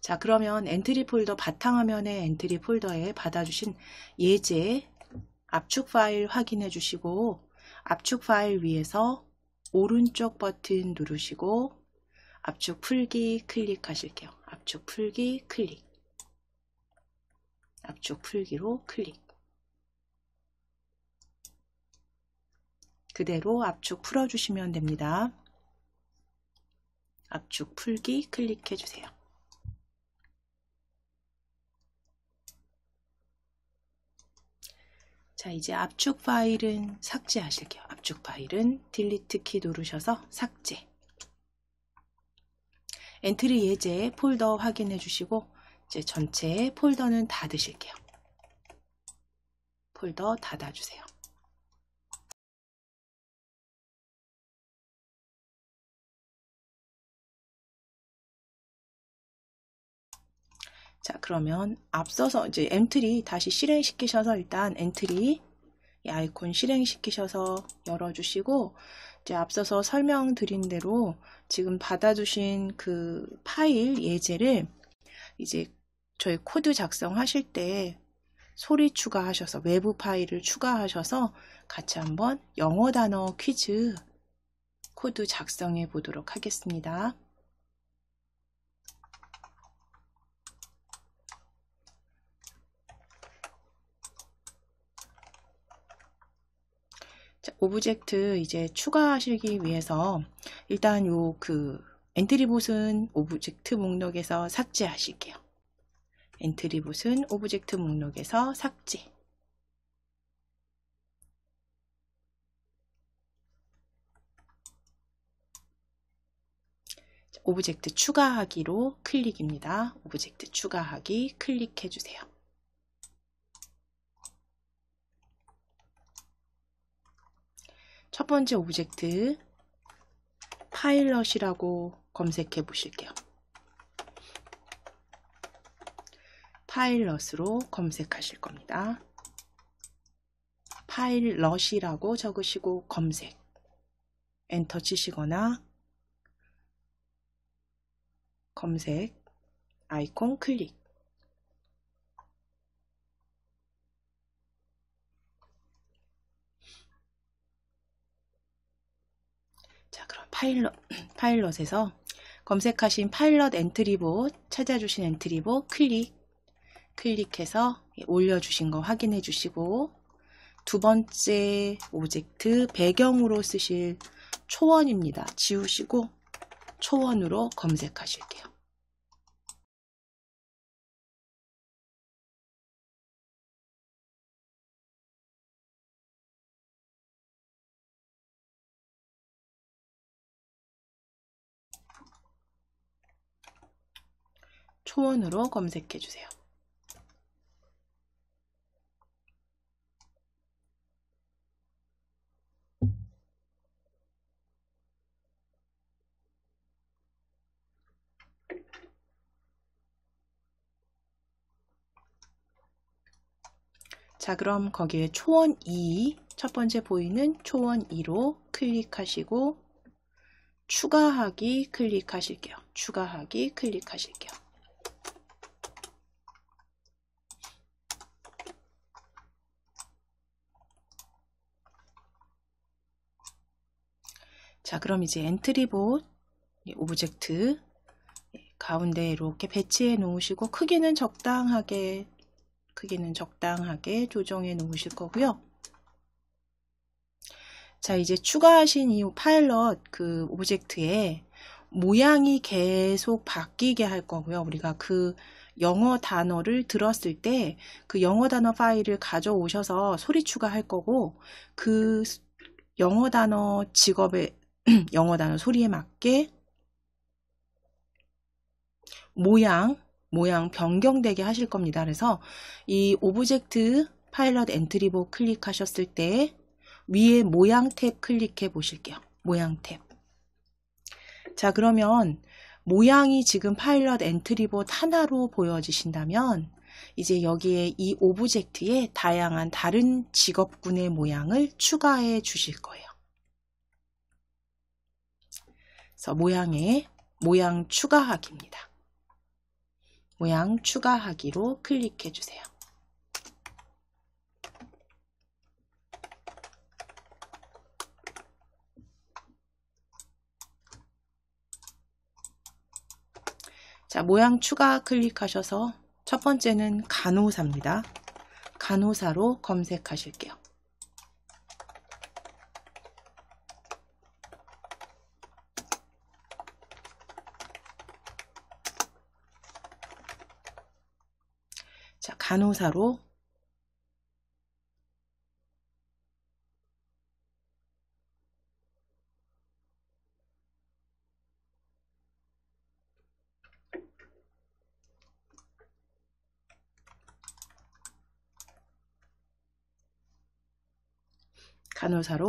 자, 그러면 엔트리 폴더 바탕화면의 엔트리 폴더에 받아주신 예제 압축 파일 확인해 주시고 압축 파일 위에서 오른쪽 버튼 누르시고 압축 풀기 클릭하실게요. 압축 풀기 클릭. 압축 풀기로 클릭. 그대로 압축 풀어주시면 됩니다. 압축 풀기 클릭해 주세요. 자, 이제 압축 파일은 삭제하실게요. 압축 파일은 딜리트 키 누르셔서 삭제. 엔트리 예제 폴더 확인해 주시고 이제 전체 폴더는 닫으실게요. 폴더 닫아주세요. 자, 그러면 앞서서 이제 엔트리 다시 실행시키셔서 일단 엔트리 이 아이콘 실행시키셔서 열어주시고 이제 앞서서 설명드린 대로 지금 받아주신 그 파일 예제를 이제 저희 코드 작성하실 때 소리 추가하셔서 외부 파일을 추가하셔서 같이 한번 영어 단어 퀴즈 코드 작성해 보도록 하겠습니다. 자, 오브젝트 이제 추가하시기 위해서 일단 요 엔트리봇은 오브젝트 목록에서 삭제하실게요. 엔트리봇은 오브젝트 목록에서 삭제. 자, 오브젝트 추가하기로 클릭입니다. 오브젝트 추가하기 클릭해 주세요. 첫 번째 오브젝트 파일럿이라고 검색해 보실게요. 파일럿으로 검색하실 겁니다. 파일럿이라고 적으시고 검색 엔터 치시거나 검색 아이콘 클릭. 자, 그럼 파일럿에서 검색하신 파일럿 엔트리봇 찾아주신 엔트리봇 클릭해서 올려주신 거 확인해 주시고 두 번째 오브젝트 배경으로 쓰실 초원입니다. 지우시고 초원으로 검색하실게요. 초원으로 검색해 주세요. 자, 그럼 거기에 초원 2, 첫 번째 보이는 초원 2로 클릭하시고 추가하기 클릭하실게요. 추가하기 클릭하실게요. 자, 그럼 이제 엔트리봇 오브젝트 가운데 이렇게 배치해 놓으시고 크기는 적당하게 조정해 놓으실 거고요. 자, 이제 추가하신 이 파일럿 그 오브젝트에 모양이 계속 바뀌게 할 거고요. 우리가 그 영어 단어를 들었을 때 그 영어 단어 파일을 가져오셔서 소리 추가할 거고 그 영어 단어 직업의 영어 단어 소리에 맞게 모양 변경되게 하실 겁니다. 그래서 이 오브젝트 파일럿 엔트리봇 클릭하셨을 때 위에 모양 탭 클릭해 보실게요. 모양 탭. 자, 그러면 모양이 지금 파일럿 엔트리봇 하나로 보여지신다면 이제 여기에 이 오브젝트에 다양한 다른 직업군의 모양을 추가해 주실 거예요. 그래서 모양 추가하기입니다. 모양 추가하기로 클릭해 주세요. 자, 모양 추가 클릭하셔서 첫 번째는 간호사입니다. 간호사로 검색하실게요. 자, 간호사로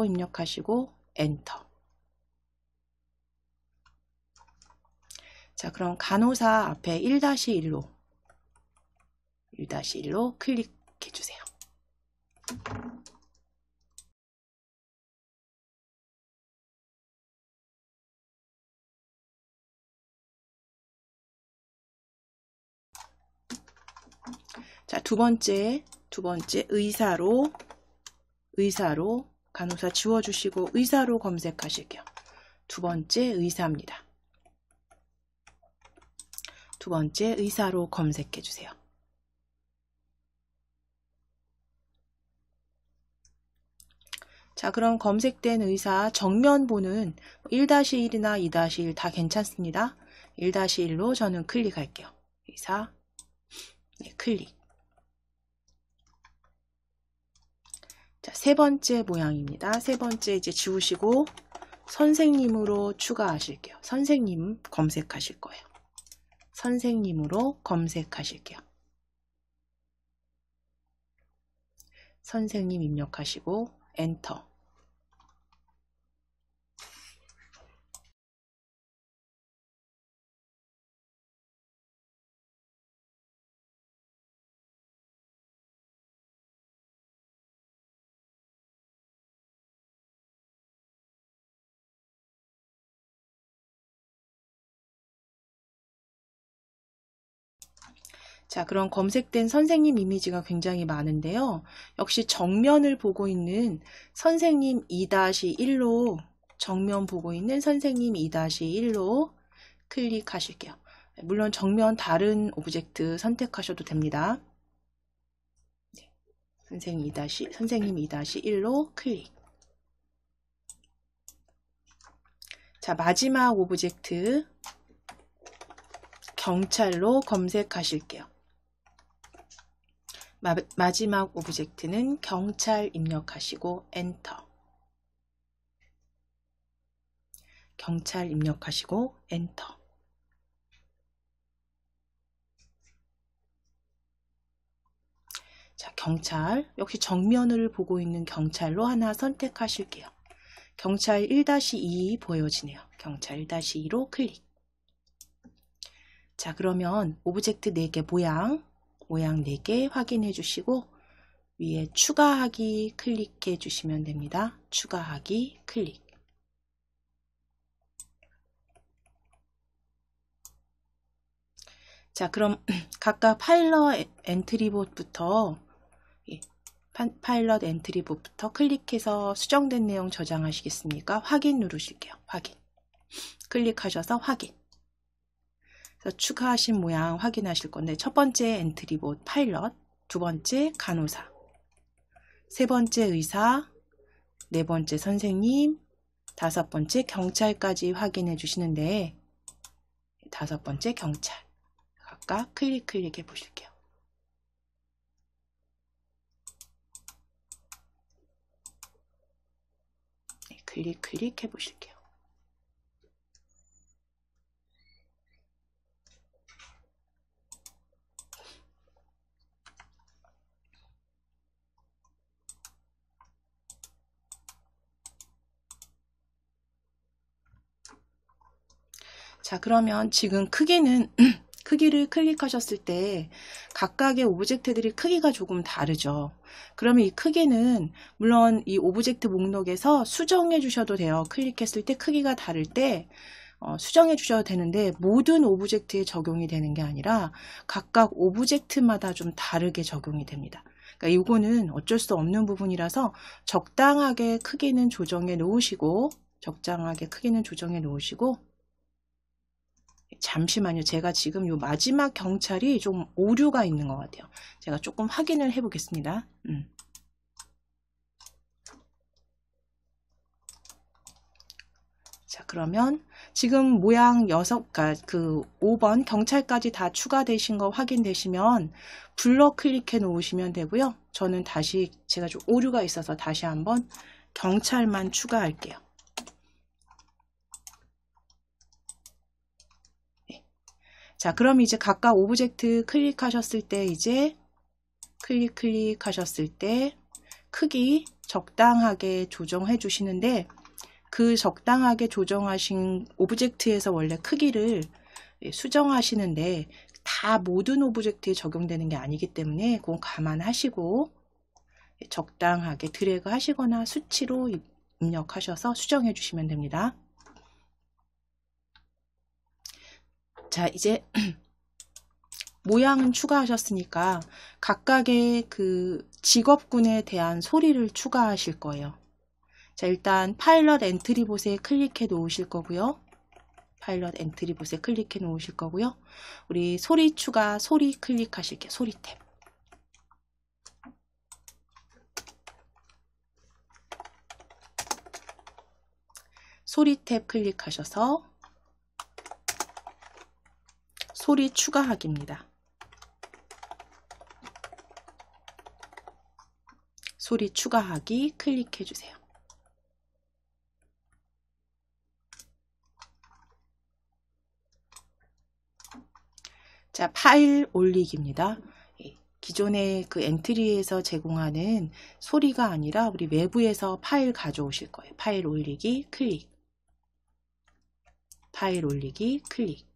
입력하시고 엔터. 자, 그럼 간호사 앞에 1-1로 클릭해 주세요. 자, 두 번째 의사로 간호사 지워주시고 의사로 검색하실게요. 두 번째 의사입니다. 두 번째 의사로 검색해 주세요. 자, 그럼 검색된 의사 정면 보는 1-1이나 2-1 다 괜찮습니다. 1-1로 저는 클릭할게요. 의사, 네, 클릭. 자, 세 번째 모양입니다. 세 번째 이제 지우시고 선생님으로 추가하실게요. 선생님 검색하실 거예요. 선생님으로 검색하실게요. 선생님 입력하시고 엔터. 자, 그럼 검색된 선생님 이미지가 굉장히 많은데요. 역시 정면을 보고 있는 선생님 2-1로 정면 보고 있는 선생님 2-1로 클릭하실게요. 물론 정면 다른 오브젝트 선택하셔도 됩니다. 네, 선생님 2-1로 클릭. 자, 마지막 오브젝트 경찰로 검색하실게요. 마지막 오브젝트는 경찰 입력하시고 엔터. 경찰 입력하시고 엔터. 자, 경찰 역시 정면을 보고 있는 경찰로 하나 선택하실게요. 경찰 1-2 보여지네요. 경찰 1-2로 클릭. 자, 그러면 오브젝트 4개 모양 4개 확인해 주시고 위에 추가하기 클릭해 주시면 됩니다. 추가하기 클릭. 자, 그럼 각각 파일럿 엔트리봇부터 클릭해서 수정된 내용 저장하시겠습니까? 확인 누르실게요. 확인. 클릭하셔서 확인. 그래서 추가하신 모양 확인하실 건데 첫 번째 엔트리봇 파일럿, 두 번째 간호사, 세 번째 의사, 네 번째 선생님, 다섯 번째 경찰까지 확인해 주시는데 다섯 번째 경찰 각각 클릭해 보실게요. 네, 클릭해 보실게요. 자, 그러면 지금 크기는 크기를 클릭하셨을 때 각각의 오브젝트들이 크기가 조금 다르죠. 그러면 이 크기는 물론 이 오브젝트 목록에서 수정해 주셔도 돼요. 클릭했을 때 크기가 다를 때 수정해 주셔도 되는데 모든 오브젝트에 적용이 되는 게 아니라 각각 오브젝트마다 좀 다르게 적용이 됩니다. 그러니까 이거는 어쩔 수 없는 부분이라서 적당하게 크기는 조정해 놓으시고 잠시만요. 제가 지금 요 마지막 경찰이 좀 오류가 있는 것 같아요. 제가 조금 확인을 해 보겠습니다. 자, 그러면 지금 모양 5번 경찰까지 다 추가되신 거 확인되시면 블럭 클릭해 놓으시면 되고요. 저는 다시 제가 좀 오류가 있어서 다시 한번 경찰만 추가할게요. 네. 자, 그럼 이제 각각 오브젝트 클릭하셨을 때 이제 클릭하셨을 때 크기 적당하게 조정해 주시는데 그 적당하게 조정하신 오브젝트에서 원래 크기를 수정하시는데 다 모든 오브젝트에 적용되는 게 아니기 때문에 그건 감안하시고 적당하게 드래그 하시거나 수치로 입력하셔서 수정해 주시면 됩니다. 자, 이제 모양은 추가하셨으니까 각각의 그 직업군에 대한 소리를 추가하실 거예요. 자, 일단 파일럿 엔트리봇에 클릭해 놓으실 거고요. 우리 소리 추가, 소리 클릭하실게요. 소리 탭. 소리 탭 클릭하셔서 소리 추가하기입니다. 소리 추가하기 클릭해 주세요. 자, 파일 올리기입니다. 기존의 그 엔트리에서 제공하는 소리가 아니라 우리 외부에서 파일 가져오실 거예요. 파일 올리기 클릭. 파일 올리기 클릭.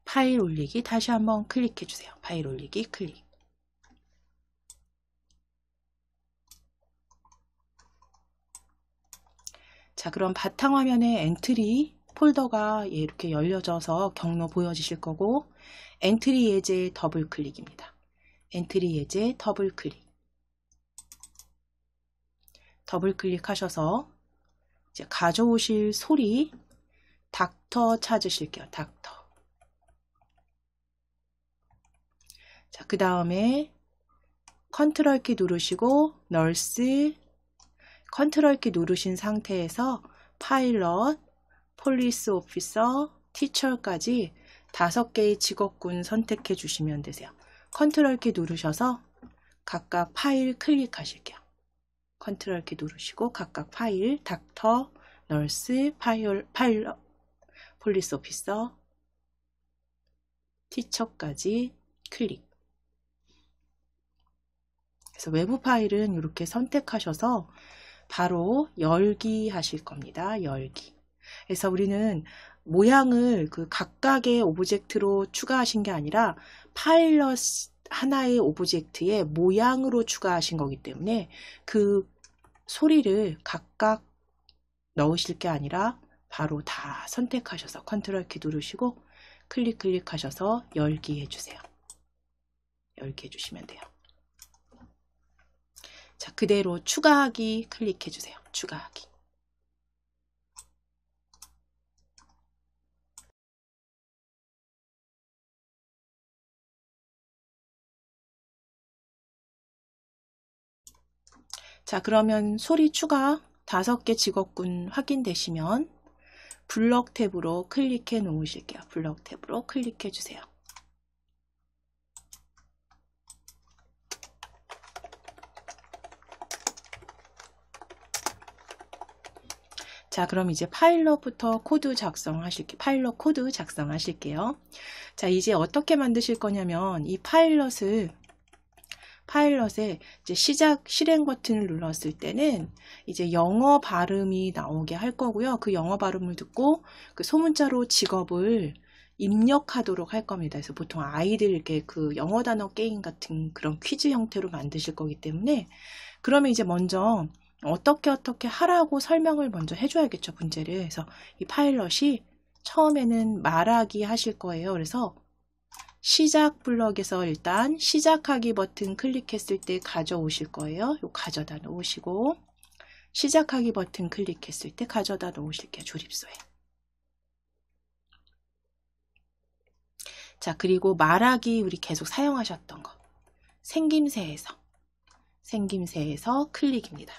파일 올리기 다시 한번 클릭해 주세요. 파일 올리기 클릭. 자, 그럼 바탕화면에 엔트리 폴더가 이렇게 열려져서 경로 보여지실 거고 엔트리 예제 더블 클릭입니다. 엔트리 예제 더블 클릭. 더블 클릭하셔서 이제 가져오실 소리 닥터 찾으실게요. 닥터. 자, 그 다음에 컨트롤 키 누르시고 널스 컨트롤 키 누르신 상태에서 파일럿, 폴리스 오피서, 티처까지 5개의 직업군 선택해 주시면 되세요. 컨트롤 키 누르셔서 각각 파일 클릭하실게요. 컨트롤 키 누르시고 각각 파일, 닥터, 널스, 파일럿, 폴리스 오피서, 티처까지 클릭. 그래서 외부 파일은 이렇게 선택하셔서 바로 열기 하실 겁니다. 열기. 그래서 우리는 모양을 그 각각의 오브젝트로 추가하신 게 아니라 파일럿 하나의 오브젝트에 모양으로 추가하신 거기 때문에 그 소리를 각각 넣으실 게 아니라 바로 다 선택하셔서 컨트롤 키 누르시고 클릭하셔서 열기 해주세요. 열기 해주시면 돼요. 자, 그대로 추가하기 클릭해 주세요. 추가하기. 자, 그러면 소리 추가 5개 직업군 확인되시면 블럭 탭으로 클릭해 놓으실게요. 블럭 탭으로 클릭해 주세요. 자, 그럼 이제 파일럿부터 코드 작성하실게요. 파일럿 코드 작성하실게요. 자, 이제 어떻게 만드실 거냐면 이 파일럿에 이제 시작 실행 버튼을 눌렀을 때는 이제 영어 발음이 나오게 할 거고요. 그 영어 발음을 듣고 그 소문자로 직업을 입력하도록 할 겁니다. 그래서 보통 아이들 이렇게 그 영어 단어 게임 같은 그런 퀴즈 형태로 만드실 거기 때문에 그러면 이제 먼저 어떻게 하라고 설명을 먼저 해줘야겠죠, 문제를. 그래서 이 파일럿이 처음에는 말하기 하실 거예요. 그래서 시작 블럭에서 일단 시작하기 버튼 클릭했을 때 가져오실 거예요. 요 가져다 놓으시고 시작하기 버튼 클릭했을 때 가져다 놓으실게요. 조립소에. 자, 그리고 말하기 우리 계속 사용하셨던 거. 생김새에서 클릭입니다.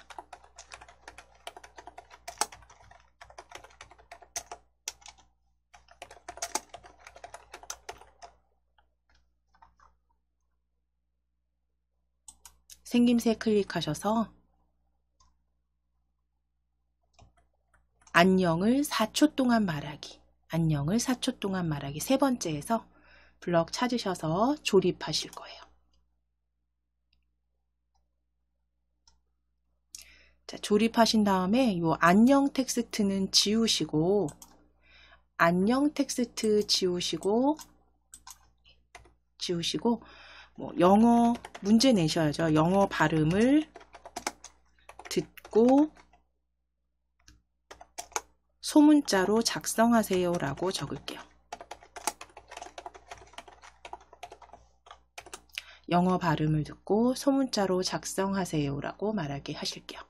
생김새 클릭하셔서 안녕을 4초 동안 말하기. 안녕을 4초 동안 말하기. 세 번째에서 블럭 찾으셔서 조립하실 거예요. 자, 조립하신 다음에 이 안녕 텍스트는 지우시고 안녕 텍스트 지우시고 뭐 영어 문제 내셔야죠. 영어 발음을 듣고 소문자로 작성하세요 라고 적을게요. 영어 발음을 듣고 소문자로 작성하세요 라고 말하게 하실게요.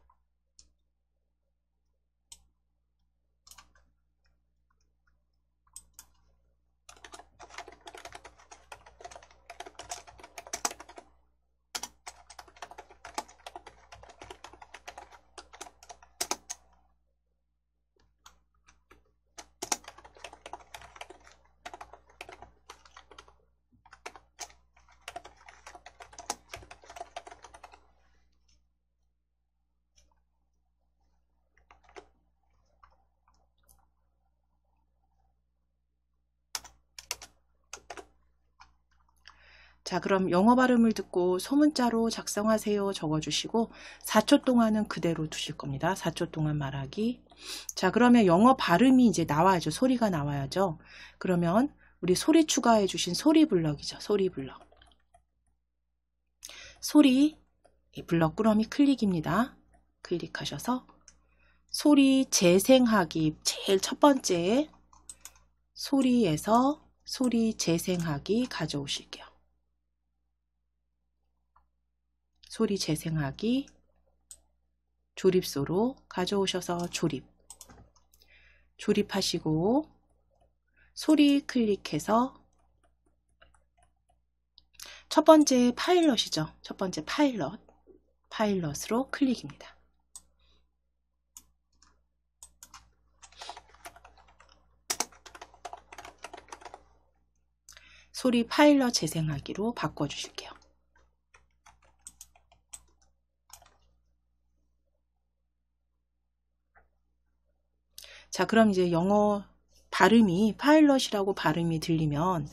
자, 그럼 영어 발음을 듣고 소문자로 작성하세요 적어주시고 4초 동안은 그대로 두실 겁니다. 4초 동안 말하기. 자, 그러면 영어 발음이 이제 나와야죠. 소리가 나와야죠. 그러면 우리 소리 추가해 주신 소리 블럭이죠. 소리 블럭. 소리 블럭 꾸러미 클릭입니다. 클릭하셔서 소리 재생하기 제일 첫 번째 소리에서 소리 재생하기 가져오실게요. 소리 재생하기 조립소로 가져오셔서 조립하시고 소리 클릭해서 첫 번째 파일럿이죠. 첫 번째 파일럿으로 클릭입니다. 소리 파일럿 재생하기로 바꿔주실게요. 자, 그럼 이제 영어 발음이 파일럿이라고 발음이 들리면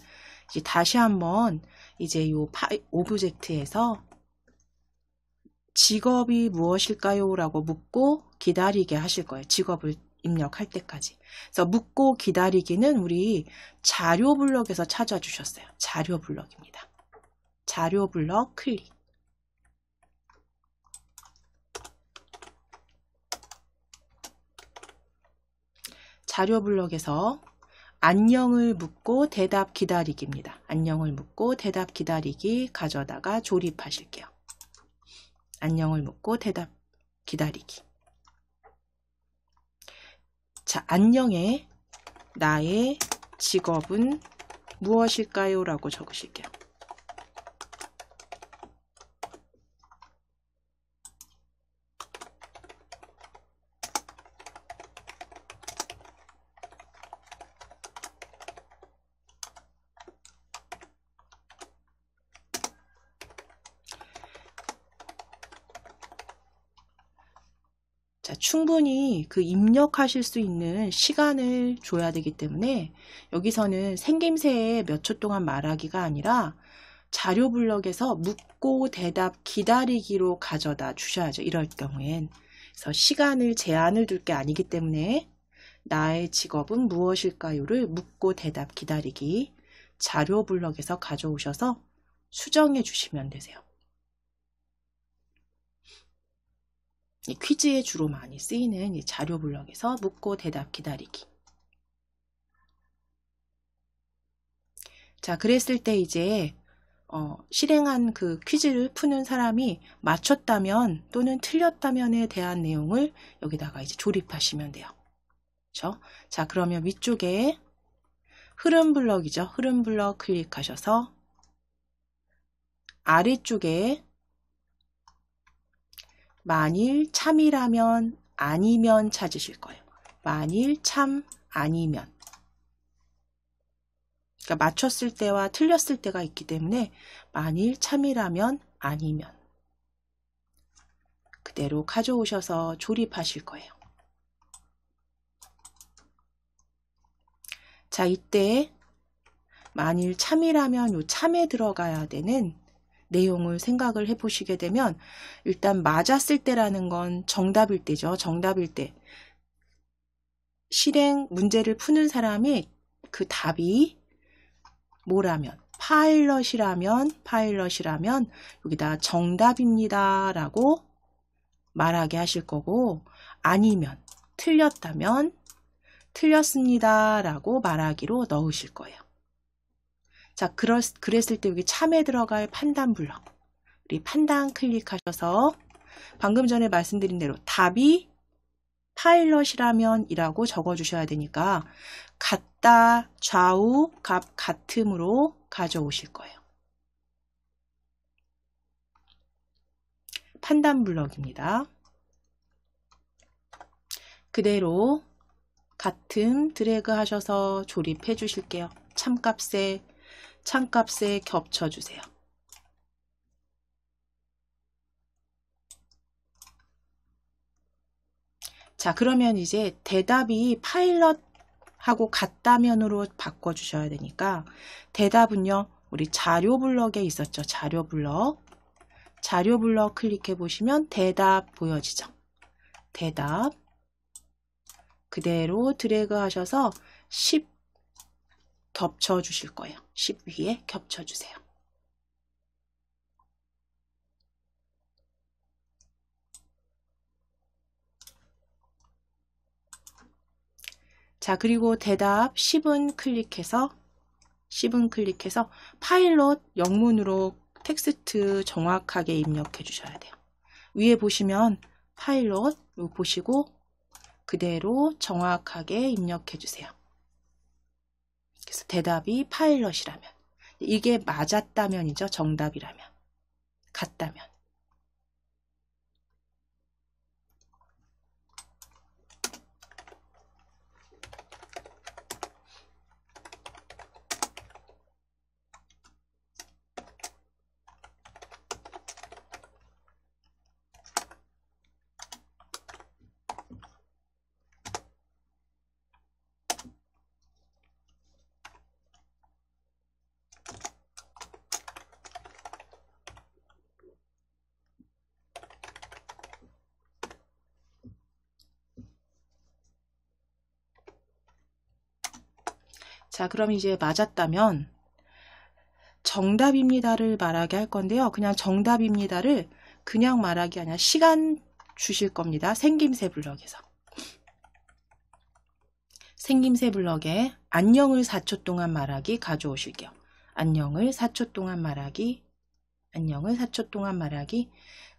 이제 다시 한번 이제 요 오브젝트에서 직업이 무엇일까요? 라고 묻고 기다리게 하실 거예요. 직업을 입력할 때까지. 그래서 묻고 기다리기는 우리 자료 블럭에서 찾아주셨어요. 자료 블럭입니다. 자료 블럭 클릭. 자료 블럭에서 안녕을 묻고 대답 기다리기입니다. 안녕을 묻고 대답 기다리기 가져다가 조립하실게요. 안녕을 묻고 대답 기다리기. 자, 안녕에 나의 직업은 무엇일까요? 라고 적으실게요. 자, 충분히 그 입력하실 수 있는 시간을 줘야 되기 때문에 여기서는 생김새에 몇 초 동안 말하기가 아니라 자료 블럭에서 묻고 대답 기다리기로 가져다 주셔야죠. 이럴 경우엔. 그래서 시간을 제한을 둘 게 아니기 때문에 나의 직업은 무엇일까요를 묻고 대답 기다리기 자료 블럭에서 가져오셔서 수정해 주시면 되세요. 이 퀴즈에 주로 많이 쓰이는 이 자료 블럭에서 묻고 대답 기다리기. 자, 그랬을 때 이제 실행한 그 퀴즈를 푸는 사람이 맞췄다면 또는 틀렸다면에 대한 내용을 여기다가 이제 조립하시면 돼요. 그렇죠? 자, 그러면 위쪽에 흐름 블럭이죠. 흐름 블럭 클릭하셔서 아래쪽에 만일 참이라면 아니면 찾으실 거예요. 만일 참 아니면. 그러니까 맞췄을 때와 틀렸을 때가 있기 때문에 만일 참이라면 아니면 그대로 가져오셔서 조립하실 거예요. 자, 이때 만일 참이라면 요 참에 들어가야 되는 내용을 생각을 해보시게 되면 일단 맞았을 때라는 건 정답일 때죠. 정답일 때. 실행 문제를 푸는 사람이 그 답이 뭐라면 파일럿이라면 여기다 정답입니다 라고 말하게 하실 거고 아니면 틀렸다면 틀렸습니다 라고 말하기로 넣으실 거예요. 자, 그랬을 때 여기 참에 들어갈 판단 블럭 우리 판단 클릭하셔서 방금 전에 말씀드린 대로 답이 파일럿이라면 이라고 적어 주셔야 되니까 같다 좌우 값 같음으로 가져오실 거예요. 판단 블럭입니다. 그대로 같음 드래그 하셔서 조립해 주실게요. 참값에 겹쳐 주세요. 자, 그러면 이제 대답이 파일럿하고 같다면으로 바꿔 주셔야 되니까 대답은요. 우리 자료 블럭에 있었죠. 자료 블럭 클릭해 보시면 대답 보여지죠. 대답 그대로 드래그 하셔서 10 겹쳐 주실 거예요. 10 위에 겹쳐 주세요. 자, 그리고 대답 10은 클릭해서 파일럿 영문으로 텍스트 정확하게 입력해 주셔야 돼요. 위에 보시면 파일럿 보시고 그대로 정확하게 입력해 주세요. 그래서 대답이 파일럿이라면 이게 맞았다면이죠. 정답이라면 같다면 자, 그럼 이제 맞았다면 정답입니다를 말하게 할 건데요. 그냥 정답입니다를 그냥 말하기 아니라 시간 주실 겁니다. 생김새 블럭에서. 생김새 블럭에 안녕을 4초 동안 말하기 가져오실게요. 안녕을 4초 동안 말하기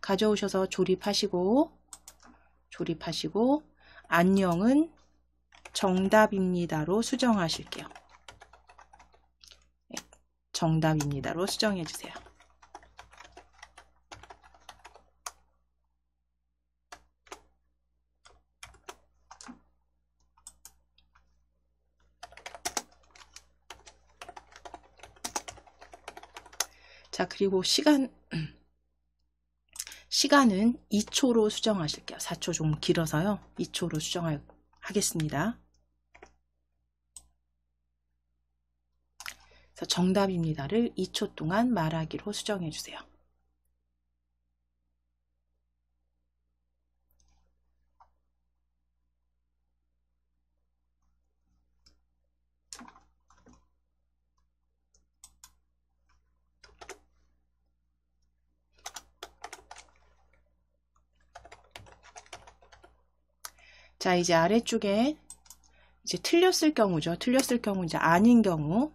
가져오셔서 조립하시고 안녕은 정답입니다로 수정하실게요. 정답입니다로 수정해 주세요. 자, 그리고 시간은 2초로 수정하실게요. 4초 좀 길어서요. 2초로 수정하겠습니다. 그래서 정답입니다를 2초 동안 말하기로 수정해 주세요. 자, 이제 아래쪽에 이제 틀렸을 경우죠. 틀렸을 경우 이제 아닌 경우.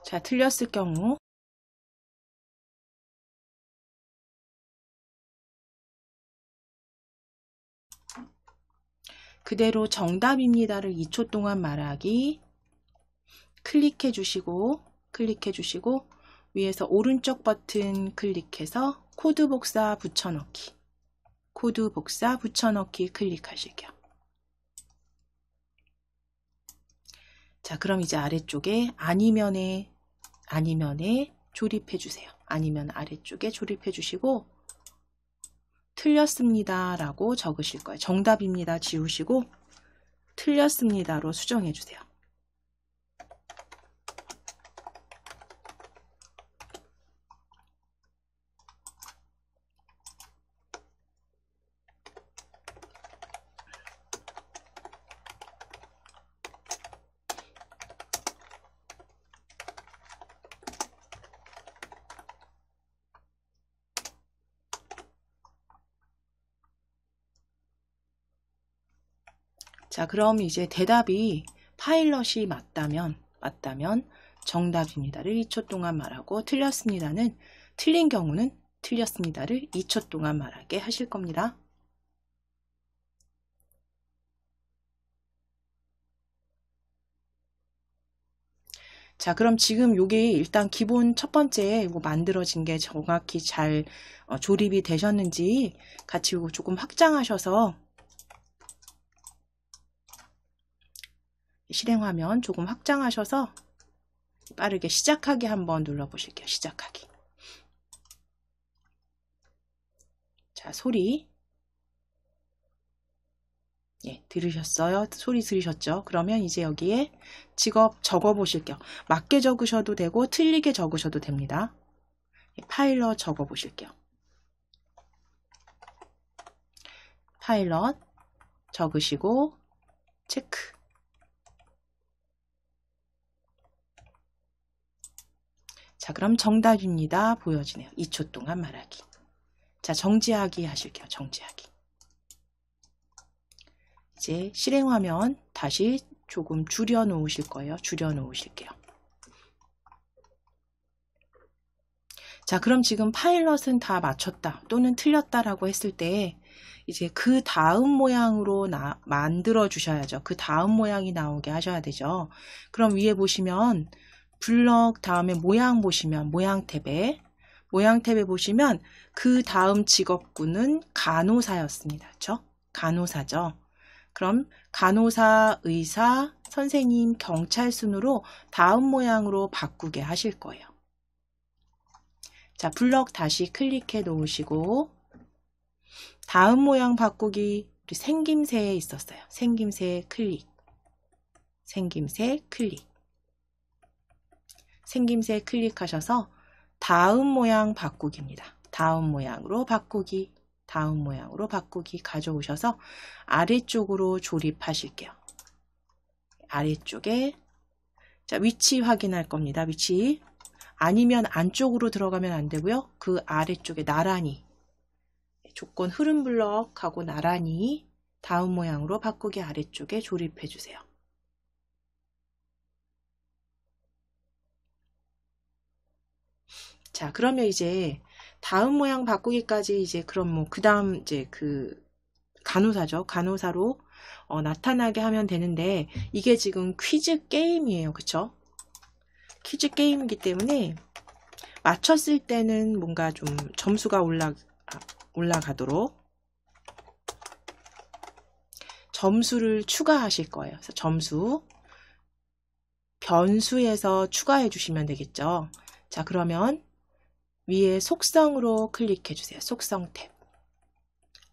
자, 틀렸을 경우. 그대로 정답입니다를 2초 동안 말하기. 클릭해 주시고 위에서 오른쪽 버튼 클릭해서 코드 복사 붙여넣기. 코드 복사 붙여넣기 클릭하실게요. 자, 그럼 이제 아래쪽에 아니면에 조립해 주세요. 아니면 아래쪽에 조립해 주시고 틀렸습니다 라고 적으실 거예요. 정답입니다 지우시고 틀렸습니다로 수정해 주세요. 자, 그럼 이제 대답이 파일럿이 맞다면 정답입니다를 2초 동안 말하고 틀린 경우는 틀렸습니다를 2초 동안 말하게 하실 겁니다. 자, 그럼 지금 요게 일단 기본 첫 번째 만들어진 게 정확히 잘 조립이 되셨는지 같이 요거 조금 확장하셔서 실행화면 조금 확장하셔서 빠르게 시작하기 한번 눌러보실게요. 시작하기. 자, 소리. 예, 들으셨어요? 소리 들으셨죠? 그러면 이제 여기에 직업 적어 보실게요. 맞게 적으셔도 되고 틀리게 적으셔도 됩니다. 파일럿 적어 보실게요. 파일럿 적으시고 체크. 자, 그럼 정답입니다. 보여지네요. 2초 동안 말하기. 자, 정지하기 하실게요. 정지하기. 이제 실행화면 다시 조금 줄여 놓으실 거예요. 줄여 놓으실게요. 자, 그럼 지금 파일럿은 다 맞췄다 또는 틀렸다라고 했을 때 이제 그 다음 모양으로 만들어 주셔야죠. 그 다음 모양이 나오게 하셔야 되죠. 그럼 위에 보시면 블럭 다음에 모양 보시면 모양 탭에 보시면 그 다음 직업군은 간호사였습니다. 그렇죠? 간호사죠. 그럼 간호사, 의사, 선생님, 경찰 순으로 다음 모양으로 바꾸게 하실 거예요. 자, 블럭 다시 클릭해 놓으시고 다음 모양 바꾸기 우리 생김새에 있었어요. 생김새 클릭. 생김새 클릭. 생김새 클릭하셔서 다음 모양 바꾸기입니다. 다음 모양으로 바꾸기. 다음 모양으로 바꾸기 가져오셔서 아래쪽으로 조립하실게요. 아래쪽에 자, 위치 확인할 겁니다. 위치. 아니면 안쪽으로 들어가면 안 되고요. 그 아래쪽에 나란히 조건 흐름 블럭하고 나란히 다음 모양으로 바꾸기 아래쪽에 조립해 주세요. 자, 그러면 이제 다음 모양 바꾸기까지 이제 그럼 그 다음 이제 그 간호사죠. 간호사로 나타나게 하면 되는데 이게 지금 퀴즈 게임이에요. 그쵸? 퀴즈 게임이기 때문에 맞췄을 때는 뭔가 좀 점수가 올라가도록 점수를 추가하실 거예요. 그래서 점수 변수에서 추가해 주시면 되겠죠. 자, 그러면 위에 속성으로 클릭해 주세요. 속성 탭.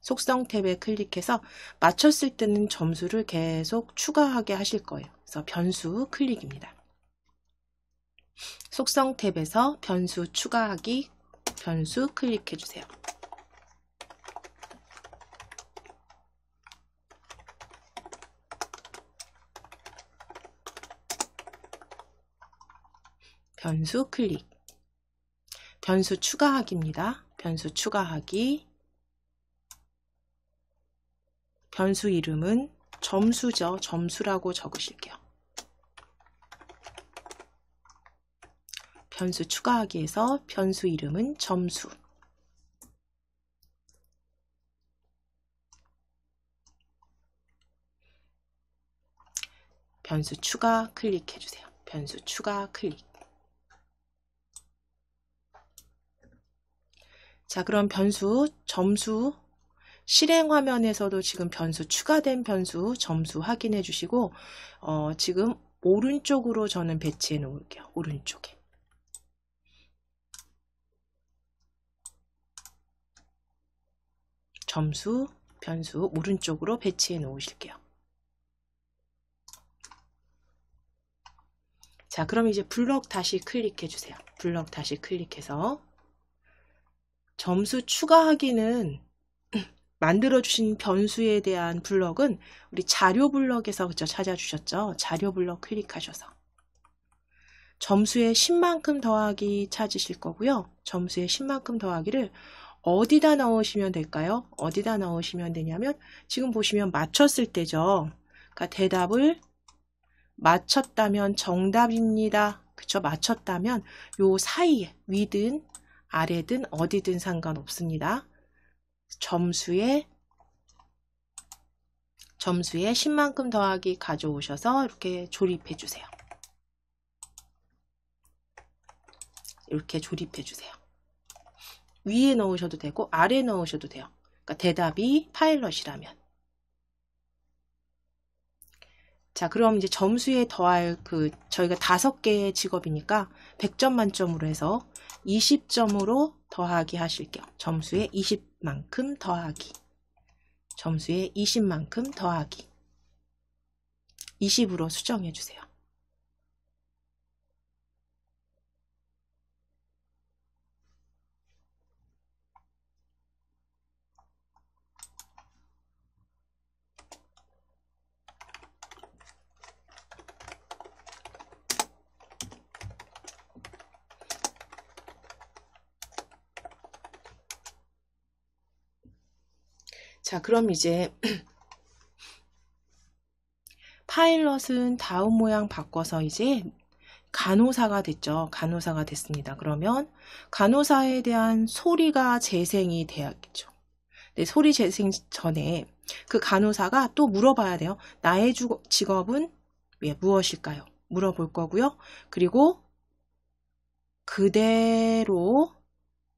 속성 탭에 클릭해서 맞췄을 때는 점수를 계속 추가하게 하실 거예요. 그래서 변수 클릭입니다. 속성 탭에서 변수 추가하기 변수 클릭해 주세요. 변수 클릭. 변수 추가하기입니다. 변수 추가하기. 변수 이름은 점수죠. 점수라고 적으실게요. 변수 추가하기에서 변수 이름은 점수. 변수 추가 클릭해주세요. 변수 추가 클릭. 자, 그럼 변수 점수 실행 화면에서도 지금 변수 추가된 변수 점수 확인해 주시고 지금 오른쪽으로 저는 배치해 놓을게요. 오른쪽에. 점수 변수 오른쪽으로 배치해 놓으실게요. 자, 그럼 이제 블럭 다시 클릭해 주세요. 블럭 다시 클릭해서 점수 추가하기는 만들어주신 변수에 대한 블럭은 우리 자료 블럭에서 그쵸, 찾아주셨죠? 자료 블럭 클릭하셔서 점수에 10만큼 더하기 찾으실 거고요. 점수에 10만큼 더하기를 어디다 넣으시면 될까요? 어디다 넣으시면 되냐면 지금 보시면 맞췄을 때죠. 그러니까 대답을 맞췄다면 정답입니다. 그쵸? 맞췄다면 요 사이에 위든 아래든 어디든 상관없습니다. 점수에 10만큼 더하기 가져오셔서 이렇게 조립해 주세요. 이렇게 조립해 주세요. 위에 넣으셔도 되고 아래에 넣으셔도 돼요. 그러니까 대답이 파일럿이라면. 자, 그럼 이제 점수에 더할 저희가 5개의 직업이니까 100점 만점으로 해서 20점으로 더하기 하실게요. 점수에 20만큼 더하기. 점수에 20만큼 더하기. 20으로 수정해 주세요. 자, 그럼 이제 파일럿은 다음 모양 바꿔서 이제 간호사가 됐죠. 간호사가 됐습니다. 그러면 간호사에 대한 소리가 재생이 돼야겠죠. 네, 소리 재생 전에 그 간호사가 또 물어봐야 돼요. 나의 직업은 무엇일까요? 물어볼 거고요. 그리고 그대로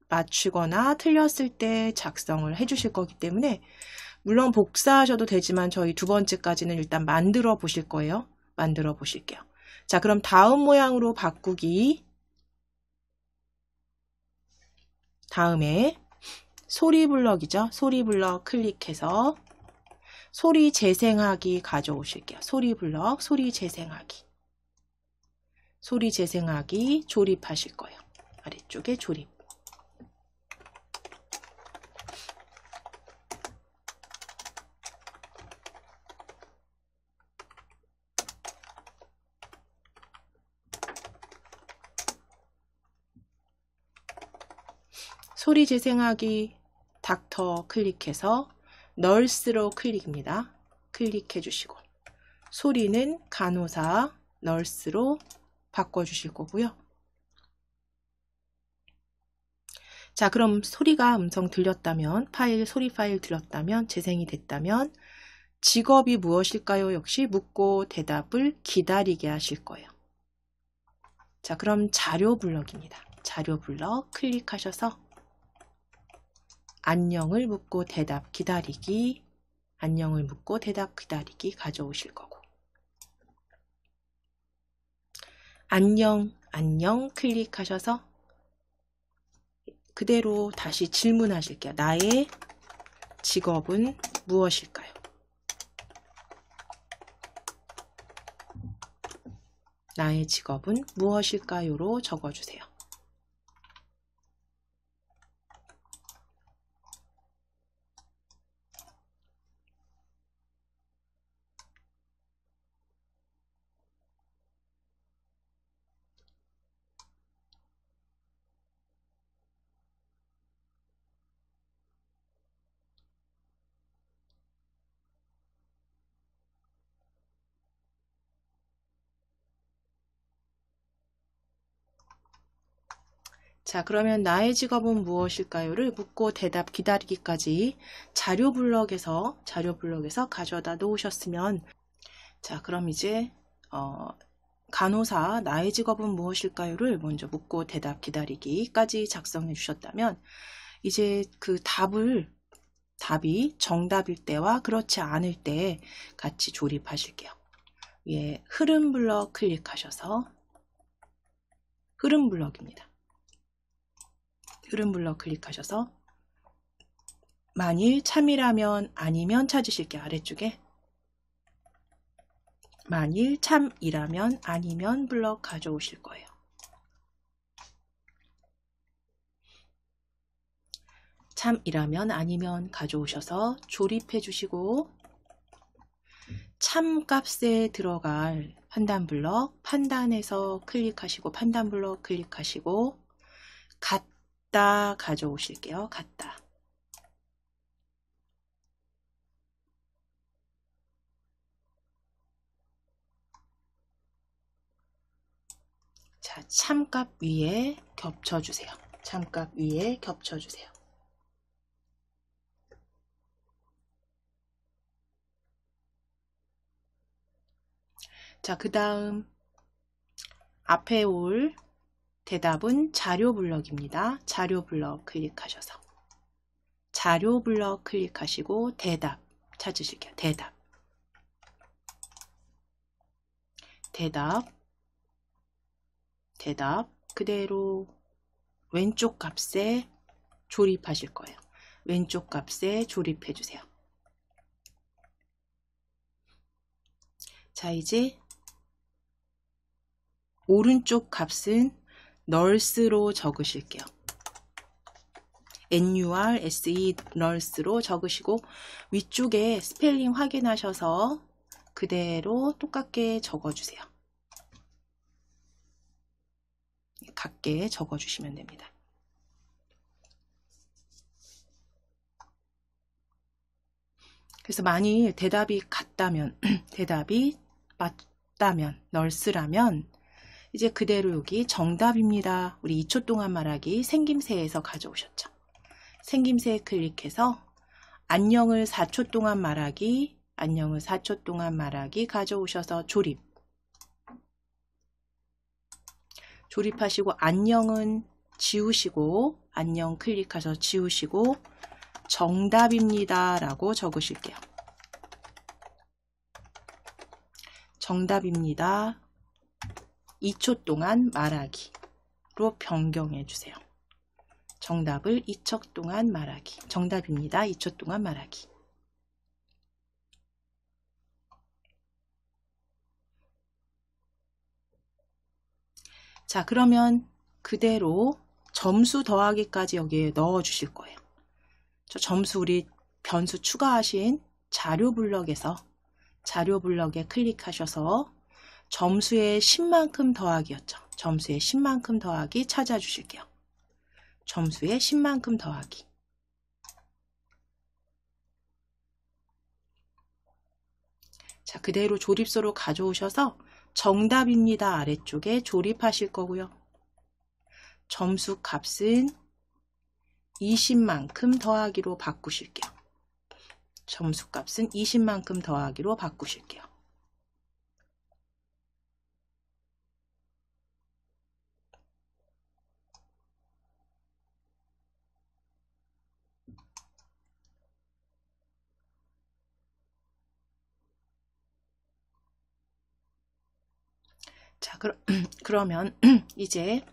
맞추거나 틀렸을 때 작성을 해주실 거기 때문에 물론 복사하셔도 되지만 저희 2번째까지는 일단 만들어 보실 거예요. 만들어 보실게요. 자, 그럼 다음 모양으로 바꾸기. 다음에 소리 블럭이죠. 소리 블럭 클릭해서 소리 재생하기 가져오실게요. 소리 블럭, 소리 재생하기. 소리 재생하기 조립하실 거예요. 아래쪽에 조립. 소리 재생하기 닥터 클릭해서 널스로 클릭입니다. 클릭해 주시고 소리는 간호사 널스로 바꿔주실 거고요. 자, 그럼 소리가 음성 들렸다면 소리 파일 들렸다면 재생이 됐다면 직업이 무엇일까요? 역시 묻고 대답을 기다리게 하실 거예요. 자, 그럼 자료 블럭입니다. 자료 블럭 클릭하셔서 안녕을 묻고 대답 기다리기, 안녕을 묻고 대답 기다리기 가져오실 거고 안녕, 안녕 클릭하셔서 그대로 다시 질문하실게요. 나의 직업은 무엇일까요? 나의 직업은 무엇일까요?로 적어주세요. 자, 그러면 나의 직업은 무엇일까요를 묻고 대답 기다리기까지 자료 블럭에서 가져다 놓으셨으면, 자, 그럼 이제 간호사 나의 직업은 무엇일까요를 먼저 묻고 대답 기다리기까지 작성해 주셨다면, 이제 그 답이 정답일 때와 그렇지 않을 때 같이 조립하실게요. 위에 흐름 블럭 클릭하셔서 흐름 블럭입니다. 흐름 블럭 클릭하셔서 만일 참이라면 아니면 찾으실게요. 아래쪽에 만일 참이라면 아니면 블럭 가져오실 거예요. 참이라면 아니면 가져오셔서 조립해 주시고, 참 값에 들어갈 판단 블럭, 판단에서 클릭하시고 판단 블럭 클릭하시고 같다 가져오실게요. 같다. 자, 참값 위에 겹쳐주세요. 참값 위에 겹쳐주세요. 자, 그 다음 앞에 올 대답은 자료 블럭입니다. 자료 블럭 클릭하셔서 자료 블럭 클릭하시고 대답 찾으실게요. 대답 그대로 왼쪽 값에 조립하실 거예요. 왼쪽 값에 조립해 주세요. 자, 이제 오른쪽 값은 nurse로 적으실게요. NURSE nurse로 적으시고 위쪽에 스펠링 확인하셔서 그대로 똑같게 적어주세요. 같게 적어주시면 됩니다. 그래서 만일 대답이 같다면, 대답이 맞다면, nurse라면 이제 그대로 여기 정답입니다. 우리 2초 동안 말하기 생김새에서 가져오셨죠. 생김새 클릭해서 안녕을 4초 동안 말하기, 안녕을 4초 동안 말하기 가져오셔서 조립하시고 안녕은 지우시고 안녕 클릭해서 지우시고 정답입니다 라고 적으실게요. 정답입니다. 2초 동안 말하기로 변경해 주세요. 정답을 2초 동안 말하기. 정답입니다. 2초 동안 말하기. 자, 그러면 그대로 점수 더하기까지 여기에 넣어 주실 거예요. 저 점수 우리 변수 추가하신 자료 블럭에서 자료 블럭에 클릭하셔서 점수의 10만큼 더하기였죠. 점수의 10만큼 더하기 찾아주실게요. 점수의 10만큼 더하기. 자, 그대로 조립소로 가져오셔서 정답입니다 아래쪽에 조립하실 거고요. 점수 값은 20만큼 더하기로 바꾸실게요. 점수 값은 20만큼 더하기로 바꾸실게요. 자, 그러면 이제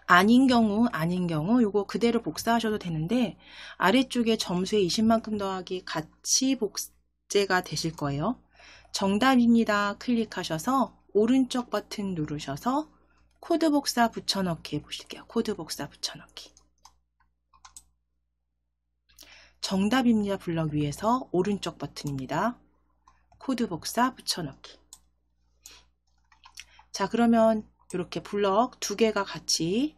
아닌 경우 요거 그대로 복사하셔도 되는데 아래쪽에 점수에 20만큼 더하기 같이 복제가 되실 거예요. 정답입니다 클릭하셔서 오른쪽 버튼 누르셔서 코드 복사 붙여넣기 해보실게요. 코드 복사 붙여넣기. 정답입니다 블럭 위에서 오른쪽 버튼입니다. 코드 복사 붙여넣기. 자, 그러면 이렇게 블럭 두 개가 같이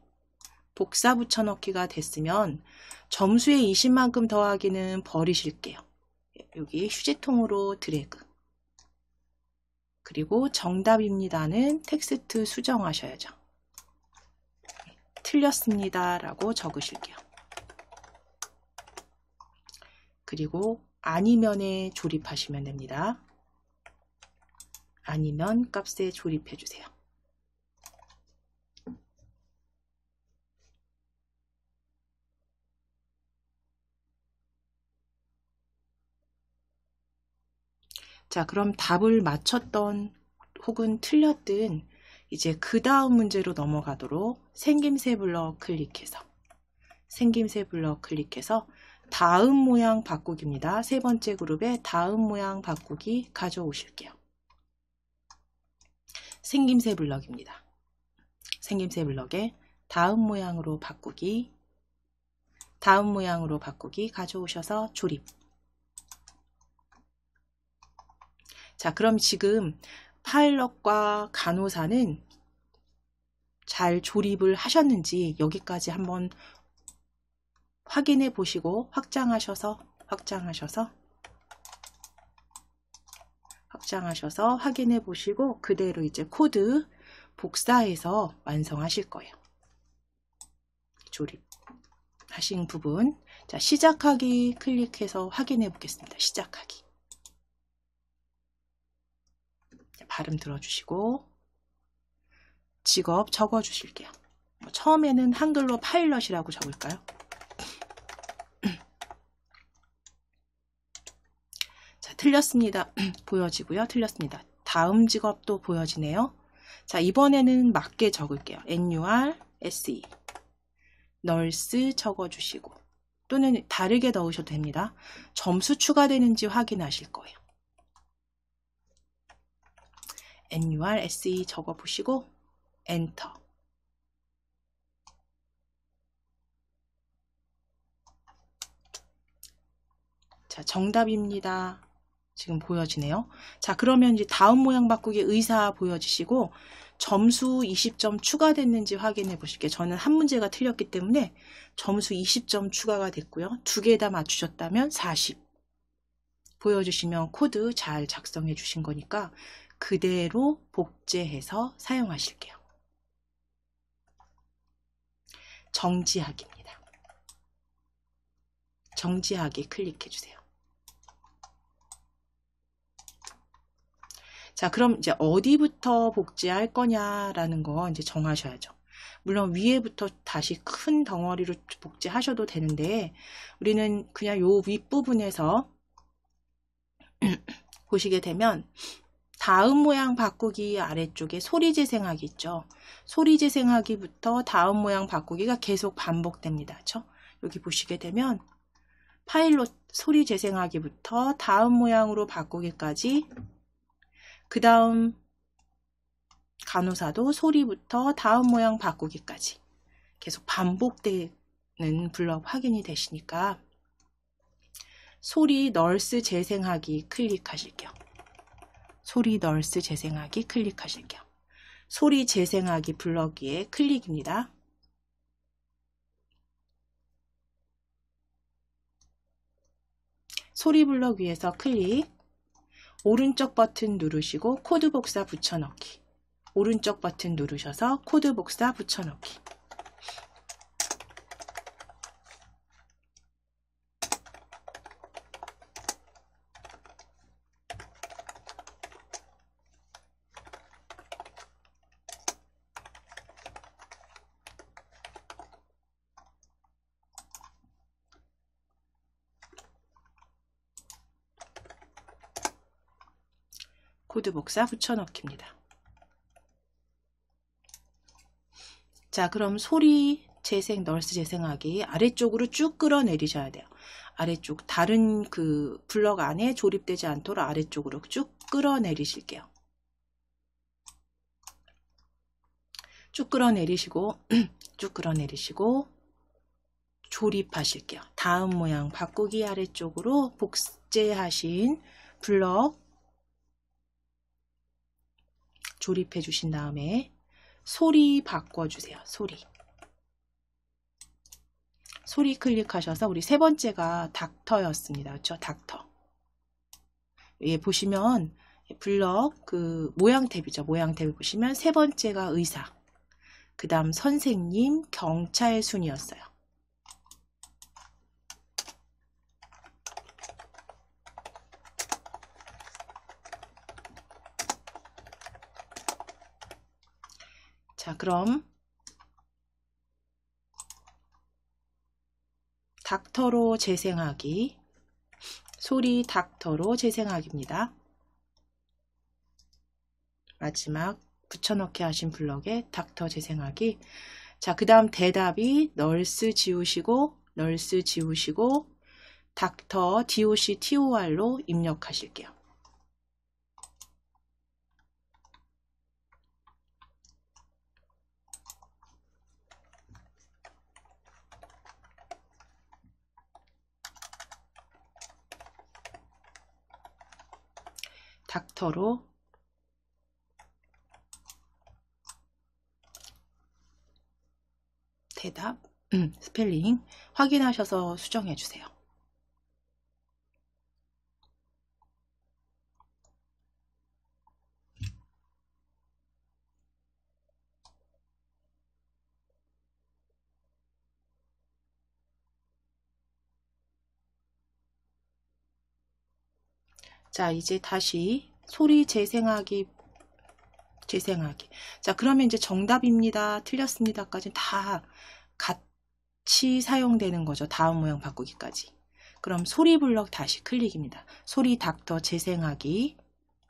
복사 붙여넣기가 됐으면 점수에 20만큼 더하기는 버리실게요. 여기 휴지통으로 드래그. 그리고 정답입니다는 텍스트 수정하셔야죠. 틀렸습니다 라고 적으실게요. 그리고 아니면에 조립하시면 됩니다. 아니면 값에 조립해 주세요. 자, 그럼 답을 맞췄던 혹은 틀렸든 이제 그 다음 문제로 넘어가도록 생김새 블럭 클릭해서 다음 모양 바꾸기입니다. 세 번째 그룹에 다음 모양 바꾸기 가져오실게요. 생김새 블럭입니다. 생김새 블럭에 다음 모양으로 바꾸기 가져오셔서 조립. 자, 그럼 지금 파일럿과 간호사는 잘 조립을 하셨는지 여기까지 한번 확인해 보시고 확장하셔서 확인해 보시고 그대로 이제 코드 복사해서 완성하실 거예요. 조립하신 부분. 자, 시작하기 클릭해서 확인해 보겠습니다. 시작하기. 발음 들어주시고 직업 적어주실게요. 처음에는 한글로 파일럿이라고 적을까요? 자, 틀렸습니다. 보여지고요. 틀렸습니다. 다음 직업도 보여지네요. 자, 이번에는 맞게 적을게요. NURSE 널스 적어주시고 또는 다르게 넣으셔도 됩니다. 점수 추가되는지 확인하실 거예요. NURSE 적어보시고 엔터. 자, 정답입니다. 지금 보여지네요. 자, 그러면 이제 다음 모양 바꾸기 의사 보여지시고 점수 20점 추가됐는지 확인해 보실게요. 저는 한 문제가 틀렸기 때문에 점수 20점 추가가 됐고요. 두 개 다 맞추셨다면 40. 보여주시면 코드 잘 작성해 주신 거니까 그대로 복제해서 사용하실게요. 정지하기입니다. 정지하기 클릭해 주세요. 자, 그럼 이제 어디부터 복제할 거냐라는 거 이제 정하셔야죠. 물론 위에부터 다시 큰 덩어리로 복제하셔도 되는데 우리는 그냥 요 윗부분에서 보시게 되면 다음 모양 바꾸기 아래쪽에 소리 재생하기 있죠. 소리 재생하기부터 다음 모양 바꾸기가 계속 반복됩니다. 그렇죠? 여기 보시게 되면 파일럿 소리 재생하기부터 다음 모양으로 바꾸기까지, 그 다음 간호사도 소리부터 다음 모양 바꾸기까지 계속 반복되는 블럭 확인이 되시니까 소리 널스 재생하기 클릭하실게요. 소리 널스 재생하기 클릭하실게요. 소리 재생하기 블럭 위에 클릭입니다. 소리 블럭 위에서 클릭, 오른쪽 버튼 누르시고 코드 복사 붙여넣기, 오른쪽 버튼 누르셔서 코드 복사 붙여넣기. 코드 복사 붙여넣기입니다. 자, 그럼 소리 재생, 널스 재생하기 아래쪽으로 쭉 끌어내리셔야 돼요. 아래쪽 다른 그 블럭 안에 조립되지 않도록 아래쪽으로 쭉 끌어내리실게요. 쭉 끌어내리시고 쭉 끌어내리시고 조립하실게요. 다음 모양 바꾸기 아래쪽으로 복제하신 블럭 조립해 주신 다음에 소리 바꿔주세요. 소리 클릭하셔서 우리 세 번째가 닥터였습니다. 그렇죠? 닥터. 예, 보시면 블럭 그 모양 탭이죠. 모양 탭을 보시면 세 번째가 의사, 그 다음 선생님, 경찰 순이었어요. 자, 그럼 닥터로 재생하기, 소리 닥터로 재생하기입니다. 마지막 붙여넣기 하신 블럭에 닥터 재생하기. 자, 그 다음 대답이 널스 지우시고 닥터 DOC TOR로 입력하실게요. 닥터로 대답, 스펠링 확인하셔서 수정해 주세요. 자, 이제 다시 소리 재생하기. 자, 그러면 이제 정답입니다, 틀렸습니다까지 다 같이 사용되는 거죠. 다음 모양 바꾸기까지. 그럼 소리 블럭 다시 클릭입니다. 소리 닥터 재생하기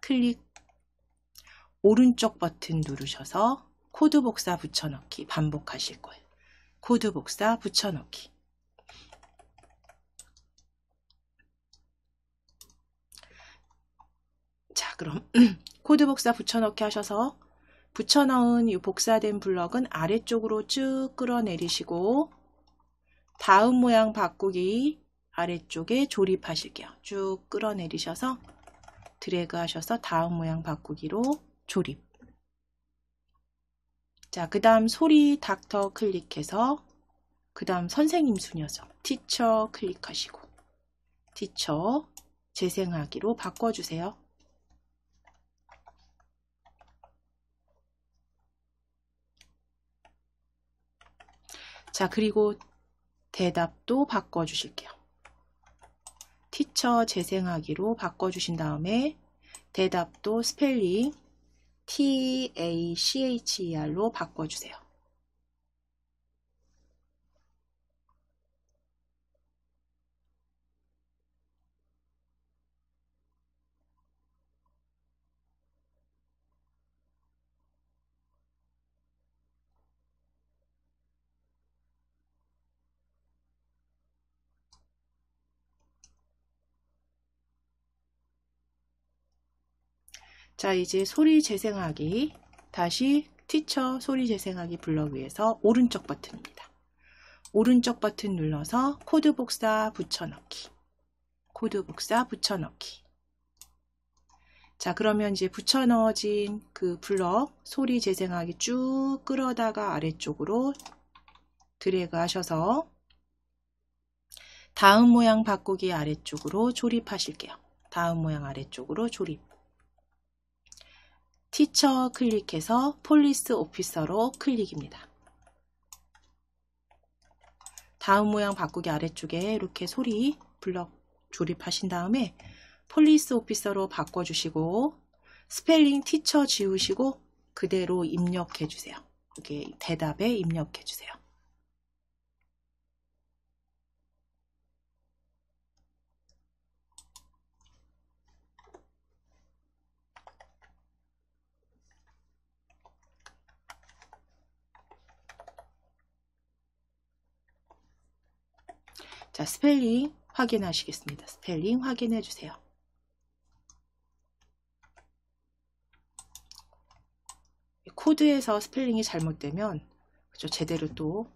클릭, 오른쪽 버튼 누르셔서 코드 복사 붙여넣기 반복하실 거예요. 코드 복사 붙여넣기. 자, 그럼 코드 복사 붙여넣기 하셔서 붙여넣은 이 복사된 블럭은 아래쪽으로 쭉 끌어내리시고 다음 모양 바꾸기 아래쪽에 조립하실게요. 쭉 끌어내리셔서 드래그 하셔서 다음 모양 바꾸기로 조립. 자, 그 다음 소리 닥터 클릭해서 그 다음 선생님 순이어서 티처 클릭하시고 티처 재생하기로 바꿔주세요. 자, 그리고 대답도 바꿔주실게요. 티처 재생하기로 바꿔주신 다음에 대답도 스펠링 TACHER로 바꿔주세요. 자, 이제 소리 재생하기 다시 티처 소리 재생하기 블럭 위에서 오른쪽 버튼입니다. 오른쪽 버튼 눌러서 코드 복사 붙여넣기. 코드 복사 붙여넣기. 자, 그러면 이제 붙여넣어진 그 블럭 소리 재생하기 쭉 끌어다가 아래쪽으로 드래그 하셔서 다음 모양 바꾸기 아래쪽으로 조립하실게요. 다음 모양 아래쪽으로 조립. 티처 클릭해서 폴리스 오피서로 클릭입니다. 다음 모양 바꾸기 아래쪽에 이렇게 소리 블럭 조립하신 다음에 폴리스 오피서로 바꿔주시고 스펠링 티처 지우시고 그대로 입력해 주세요. 여기 대답에 입력해 주세요. 자, 스펠링 확인하시겠습니다. 스펠링 확인해 주세요. 코드에서 스펠링이 잘못되면 그죠, 제대로 또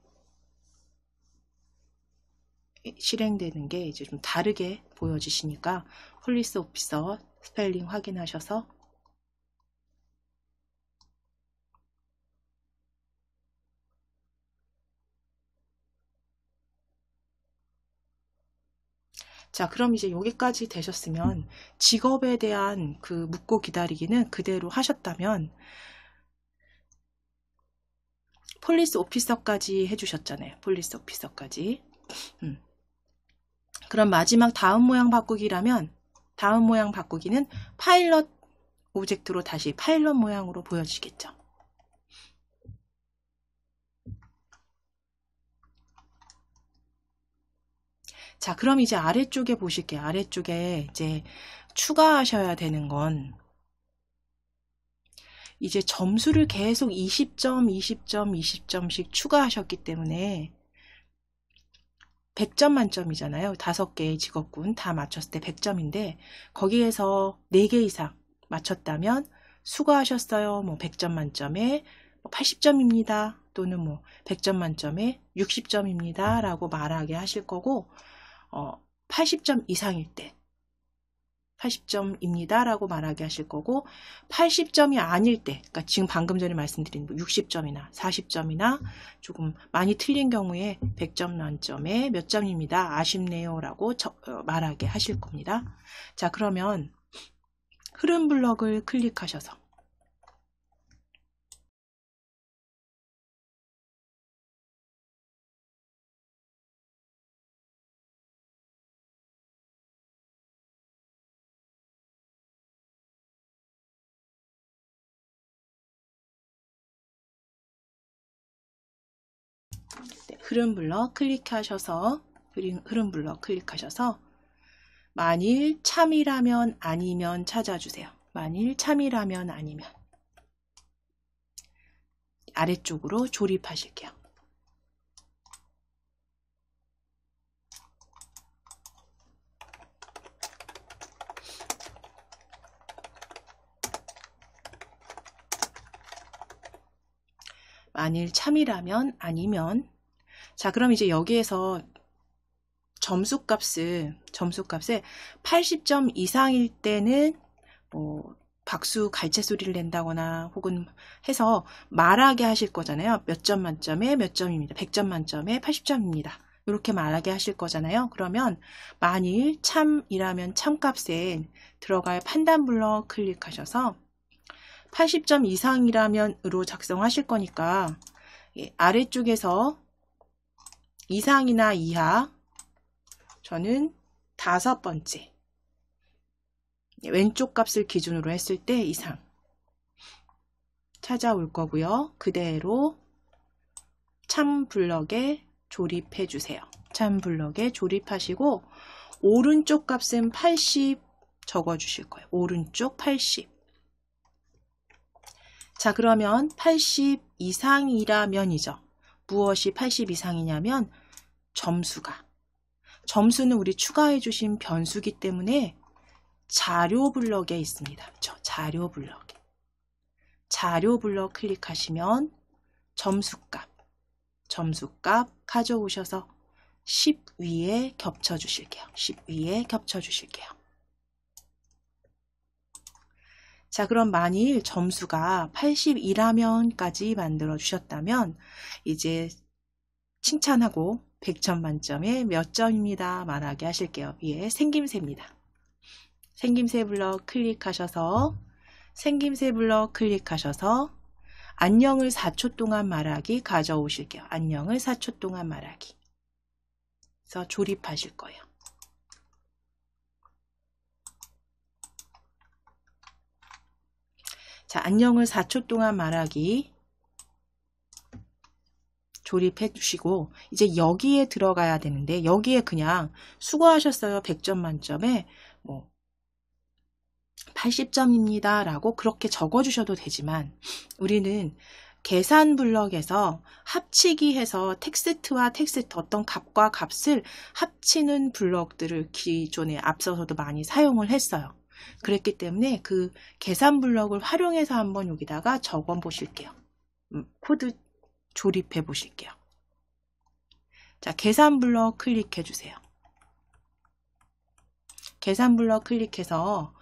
실행되는 게 이제 좀 다르게 보여지시니까 폴리스 오피서 스펠링 확인하셔서 자, 그럼 이제 여기까지 되셨으면 직업에 대한 그 묻고 기다리기는 그대로 하셨다면 폴리스 오피서까지 해주셨잖아요. 폴리스 오피서까지. 그럼 마지막 다음 모양 바꾸기라면 다음 모양 바꾸기는 파일럿 오브젝트로 다시 파일럿 모양으로 보여지겠죠. 자, 그럼 이제 아래쪽에 보실게요. 아래쪽에 이제 추가하셔야 되는 건 이제 점수를 계속 20점, 20점, 20점씩 추가하셨기 때문에 100점 만점이잖아요. 5개의 직업군 다 맞췄을 때 100점인데 거기에서 4개 이상 맞췄다면 수고하셨어요. 뭐 100점 만점에 80점입니다. 또는 뭐 100점 만점에 60점입니다. 라고 말하게 하실 거고 80점 이상일 때 80점입니다 라고 말하게 하실 거고 80점이 아닐 때 그러니까 지금 방금 전에 말씀드린 60점이나 40점이나 조금 많이 틀린 경우에 100점 만점에 몇 점입니다 아쉽네요 라고 말하게 하실 겁니다. 자, 그러면 흐름 블럭을 클릭하셔서 네, 흐름 블럭 클릭하셔서 만일 참이라면 아니면 찾아주세요. 만일 참이라면 아니면 아래쪽으로 조립하실게요. 만일 참이라면 아니면 자, 그럼 이제 여기에서 점수값을 80점 이상일 때는 뭐 박수 갈채 소리를 낸다거나 혹은 해서 말하게 하실 거잖아요. 몇 점 만점에 몇 점입니다. 100점 만점에 80점입니다. 이렇게 말하게 하실 거잖아요. 그러면 만일 참이라면 참값에 들어갈 판단 블럭 클릭하셔서 80점 이상이라면으로 작성하실 거니까 아래쪽에서 이상이나 이하 저는 5번째 왼쪽 값을 기준으로 했을 때 이상 찾아올 거고요. 그대로 참 블럭에 조립해 주세요. 참 블럭에 조립하시고 오른쪽 값은 80 적어 주실 거예요. 오른쪽 80. 자, 그러면 80 이상이라면이죠. 무엇이 80 이상이냐면 점수는 우리 추가해 주신 변수기 때문에 자료 블럭에 있습니다. 자료 블럭에. 자료 블럭 클릭하시면 점수값 가져오셔서 10 위에 겹쳐 주실게요. 10 위에 겹쳐 주실게요. 자, 그럼 만일 점수가 80이라면까지 만들어 주셨다면 이제 칭찬하고 100점 만점에 몇 점입니다 말하게 하실게요. 위에 생김새입니다. 생김새 블럭 클릭하셔서 안녕을 4초 동안 말하기 가져오실게요. 안녕을 4초 동안 말하기. 그래서 조립하실 거예요. 자, 안녕을 4초 동안 말하기 조립해 주시고 이제 여기에 들어가야 되는데 여기에 그냥 수고하셨어요 100점 만점에 뭐 80점입니다 라고 그렇게 적어 주셔도 되지만 우리는 계산 블럭에서 합치기 해서 텍스트와 텍스트 어떤 값과 값을 합치는 블럭들을 기존에 앞서서도 많이 사용을 했어요. 그랬기 때문에 그 계산 블럭을 활용해서 한번 여기다가 적어 보실게요. 코드 조립해 보실게요. 자, 계산 블럭 클릭해 주세요. 계산 블럭 클릭해서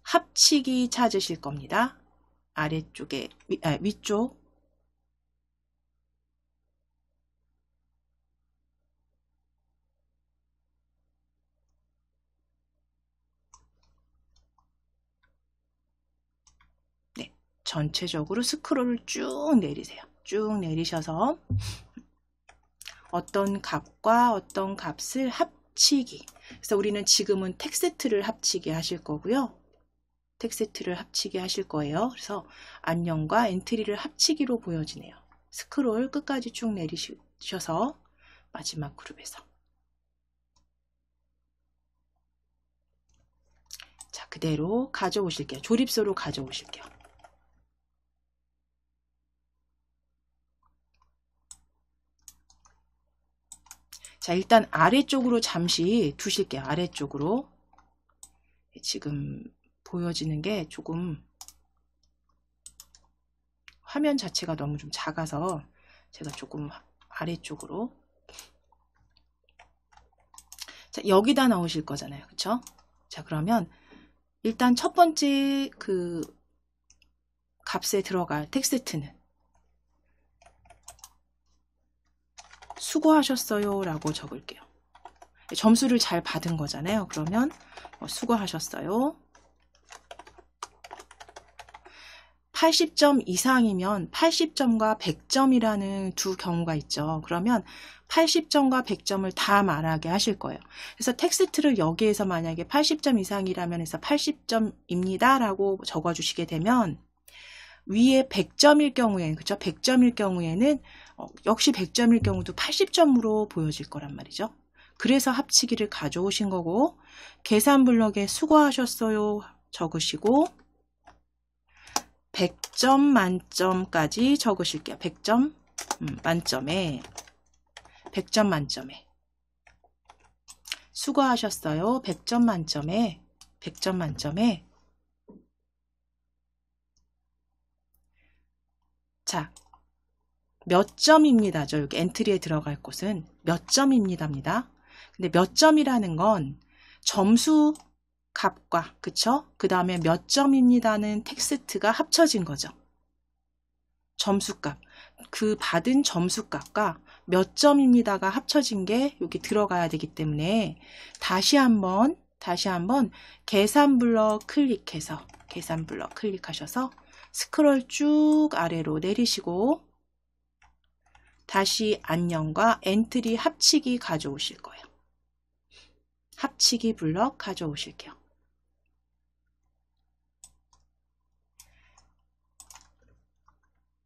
합치기 찾으실 겁니다. 아래쪽에 위쪽 네, 전체적으로 스크롤을 쭉 내리세요. 쭉 내리셔서 어떤 값과 어떤 값을 합치기. 그래서 우리는 지금은 텍스트를 합치기 하실 거고요. 텍스트를 합치기 하실 거예요. 그래서 안녕과 엔트리를 합치기로 보여지네요. 스크롤 끝까지 쭉 내리셔서 마지막 그룹에서. 자, 그대로 가져오실게요. 조립소로 가져오실게요. 자, 일단 아래쪽으로 잠시 두실게요. 아래쪽으로. 지금 보여지는 게 조금 화면 자체가 너무 좀 작아서 제가 조금 아래쪽으로. 자, 여기다 넣으실 거잖아요. 그쵸? 자, 그러면 일단 첫 번째 그 값에 들어갈 텍스트는 수고하셨어요 라고 적을게요. 점수를 잘 받은 거잖아요. 그러면 수고하셨어요. 80점 이상이면 80점과 100점이라는 두 경우가 있죠. 그러면 80점과 100점을 다 말하게 하실 거예요. 그래서 텍스트를 여기에서 만약에 80점 이상이라면 해서 80점입니다 라고 적어주시게 되면 위에 100점일 경우에는, 그쵸? 100점일 경우에는 역시 100점일 경우도 80점으로 보여질 거란 말이죠. 그래서 합치기를 가져오신 거고, 계산 블럭에 수고하셨어요 적으시고 100점 만점까지 적으실게요. 100점 만점에 100점 만점에 수고하셨어요. 100점 만점에 100점 만점에. 자, 몇 점입니다. 저 여기 엔트리에 들어갈 곳은 몇 점입니다입니다. 근데 몇 점이라는 건 점수 값과, 그쵸? 그 다음에 몇 점입니다는 텍스트가 합쳐진 거죠. 점수값, 그 받은 점수값과 몇 점입니다가 합쳐진 게 여기 들어가야 되기 때문에 다시 한번 계산 블럭 클릭해서 계산 블럭 클릭하셔서 스크롤 쭉 아래로 내리시고 다시 안녕과 엔트리 합치기 가져오실 거예요. 합치기 블럭 가져오실게요.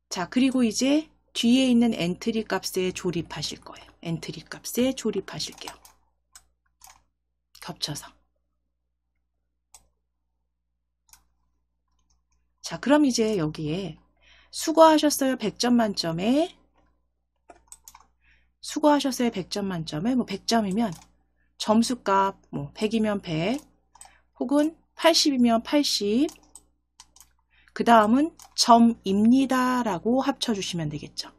자, 그리고 이제 뒤에 있는 엔트리 값에 조립하실 거예요. 엔트리 값에 조립하실게요. 겹쳐서. 자, 그럼 이제 여기에 수고하셨어요 100점 만점에 수고하셨어요 100점 만점에 뭐 100점이면 점수값 뭐 100이면 100 혹은 80이면 80 그 다음은 점입니다 라고 합쳐주시면 되겠죠.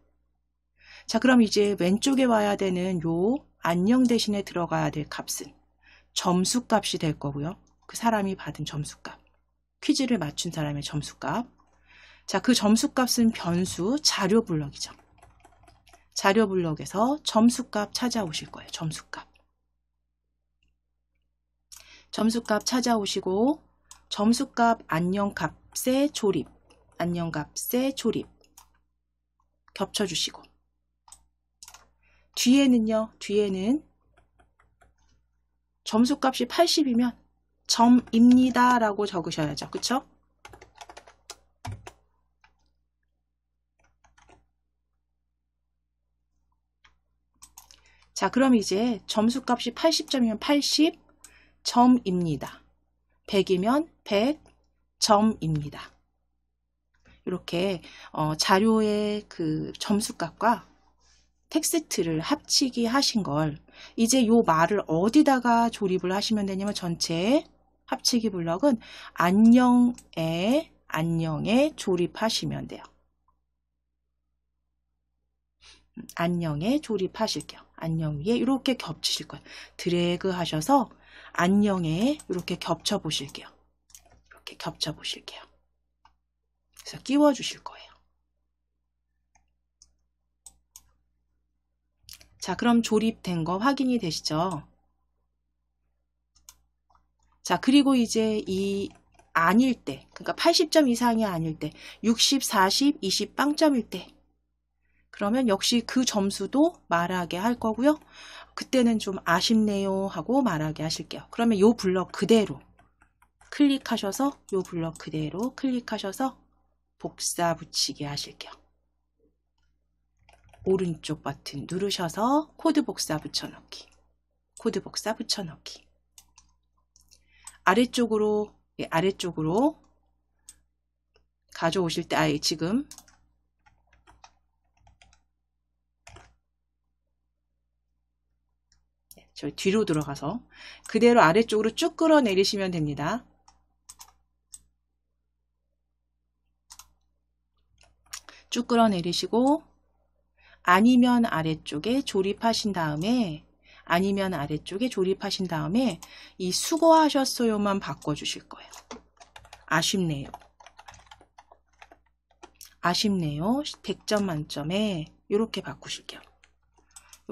자, 그럼 이제 왼쪽에 와야 되는 요 안녕 대신에 들어가야 될 값은 점수값이 될 거고요. 그 사람이 받은 점수값, 퀴즈를 맞춘 사람의 점수값. 자, 그 점수값은 변수 자료 블럭이죠. 자료 블럭에서 점수값 찾아오실 거예요. 점수값. 점수값 찾아오시고 점수값 안녕 값에 조립, 안녕 값에 조립 겹쳐주시고 뒤에는 점수값이 80이면 점입니다 라고 적으셔야죠. 그쵸? 자, 그럼 이제 점수값이 80점이면 80 점입니다. 100이면 100 점입니다. 이렇게 자료의 그 점수값과 텍스트를 합치기 하신 걸 이제 요 말을 어디다가 조립을 하시면 되냐면 전체 합치기 블럭은 안녕에 조립하시면 돼요. 안녕에 조립하실게요. 안녕 위에 이렇게 겹치실 거예요. 드래그 하셔서 안녕에 이렇게 겹쳐 보실게요. 이렇게 겹쳐 보실게요. 그래서 끼워 주실 거예요. 자, 그럼 조립된 거 확인이 되시죠? 자, 그리고 이제 이 아닐 때, 그러니까 80점 이상이 아닐 때, 60, 40, 20 빵점일 때 그러면 역시 그 점수도 말하게 할 거고요. 그때는 좀 아쉽네요 하고 말하게 하실게요. 그러면 요 블럭 그대로 클릭하셔서 요 블럭 그대로 클릭하셔서 복사 붙이기 하실게요. 오른쪽 버튼 누르셔서 코드 복사 붙여넣기. 코드 복사 붙여넣기. 아래쪽으로 아래쪽으로 가져오실 때 지금 저 뒤로 들어가서 그대로 아래쪽으로 쭉 끌어내리시면 됩니다. 쭉 끌어내리시고 아니면 아래쪽에 조립하신 다음에 이 수고하셨어요만 바꿔주실 거예요. 아쉽네요. 100점 만점에 이렇게 바꾸실게요.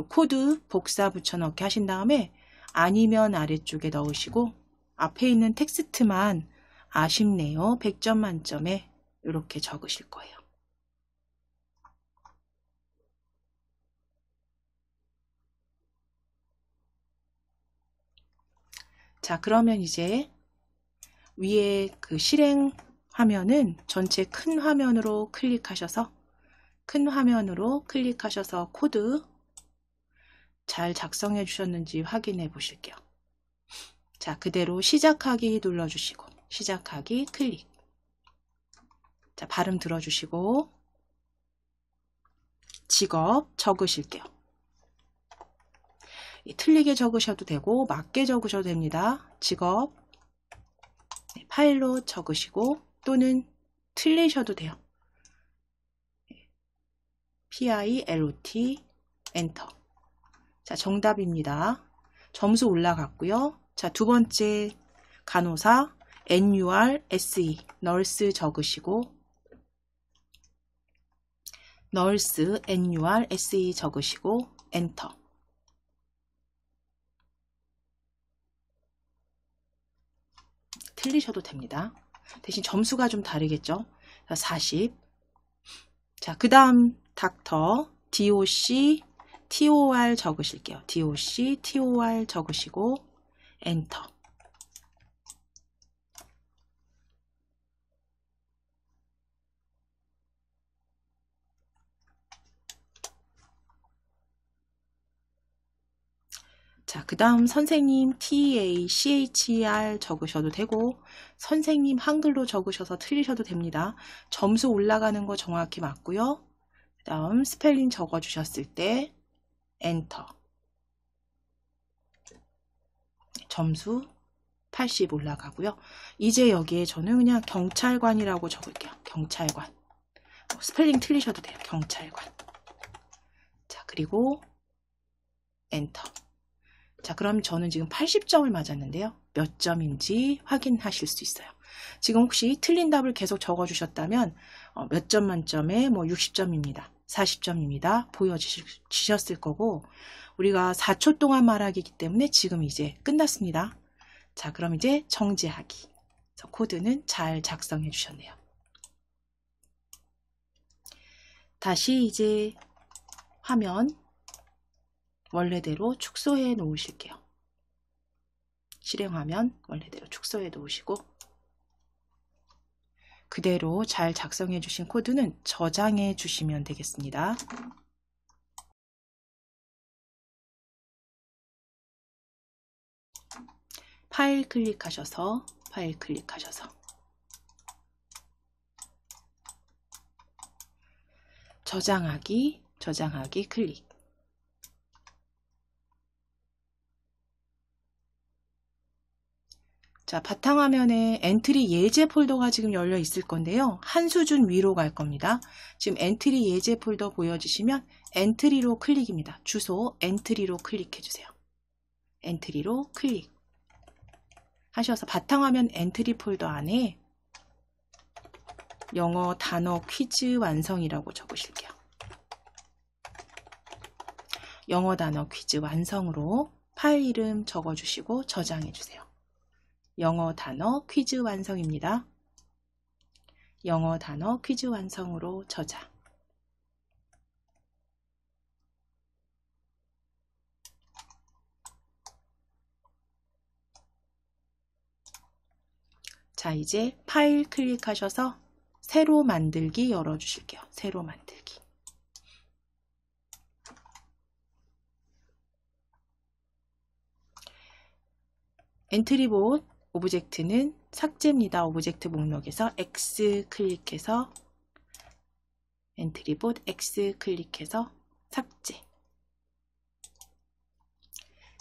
코드 복사 붙여넣기 하신 다음에 아니면 아래쪽에 넣으시고 앞에 있는 텍스트만 아쉽네요. 100점 만점에 이렇게 적으실 거예요. 자, 그러면 이제 위에 그 실행 화면은 전체 큰 화면으로 클릭하셔서 코드 잘 작성해 주셨는지 확인해 보실게요. 자, 그대로 시작하기 눌러주시고 시작하기 클릭. 자, 발음 들어주시고 직업 적으실게요. 틀리게 적으셔도 되고 맞게 적으셔도 됩니다. 직업 파일로 적으시고 또는 틀리셔도 돼요. PILOT 엔터. 자, 정답입니다. 점수 올라갔고요. 자, 두 번째 간호사 NURSE 널스 적으시고 널스 NURSE 적으시고 엔터. 틀리셔도 됩니다. 대신 점수가 좀 다르겠죠. 40. 자, 그 다음 닥터 DOC TOR 적으실게요. DOC TOR 적으시고 엔터. 자, 그 다음 선생님 TACHER 적으셔도 되고 선생님 한글로 적으셔서 틀리셔도 됩니다. 점수 올라가는 거 정확히 맞고요. 그 다음 스펠링 적어주셨을 때 엔터. 점수 80 올라가고요. 이제 여기에 저는 그냥 경찰관이라고 적을게요. 경찰관. 스펠링 틀리셔도 돼요. 경찰관. 자, 그리고 엔터. 자, 그럼 저는 지금 80점을 맞았는데요. 몇 점인지 확인하실 수 있어요. 지금 혹시 틀린 답을 계속 적어주셨다면 몇 점 만점에 60점입니다. 40점입니다. 보여지셨을 거고 우리가 4초 동안 말하기이기 때문에 지금 이제 끝났습니다. 자, 그럼 이제 정지하기. 그래서 코드는 잘 작성해 주셨네요. 다시 이제 화면 원래대로 축소해 놓으실게요. 실행화면 원래대로 축소해 놓으시고 그대로 잘 작성해 주신 코드는 저장해 주시면 되겠습니다. 파일 클릭하셔서 저장하기 클릭. 자, 바탕화면에 엔트리 예제 폴더가 지금 열려 있을 건데요. 한 수준 위로 갈 겁니다. 지금 엔트리 예제 폴더 보여지시면 엔트리로 클릭입니다. 주소 엔트리로 클릭해 주세요. 엔트리로 클릭 하셔서 바탕화면 엔트리 폴더 안에 영어 단어 퀴즈 완성이라고 적으실게요. 영어 단어 퀴즈 완성으로 파일 이름 적어주시고 저장해 주세요. 영어 단어 퀴즈 완성입니다. 영어 단어 퀴즈 완성으로 저장. 자, 이제 파일 클릭하셔서 새로 만들기 열어주실게요. 새로 만들기. 엔트리봇 오브젝트는 삭제입니다. 오브젝트 목록에서 X 클릭해서 엔트리봇 X 클릭해서 삭제.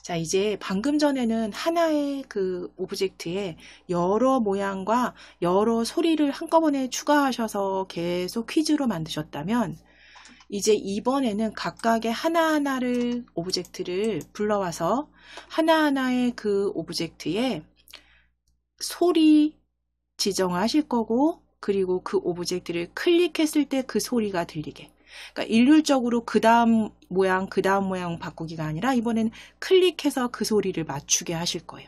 자, 이제 방금 전에는 하나의 그 오브젝트에 여러 모양과 여러 소리를 한꺼번에 추가하셔서 계속 퀴즈로 만드셨다면 이제 이번에는 각각의 하나하나를 오브젝트를 불러와서 하나하나의 그 오브젝트에 소리 지정하실 거고, 그리고 그 오브젝트를 클릭했을 때 그 소리가 들리게. 그러니까 일률적으로 그 다음 모양 바꾸기가 아니라 이번에는 클릭해서 그 소리를 맞추게 하실 거예요.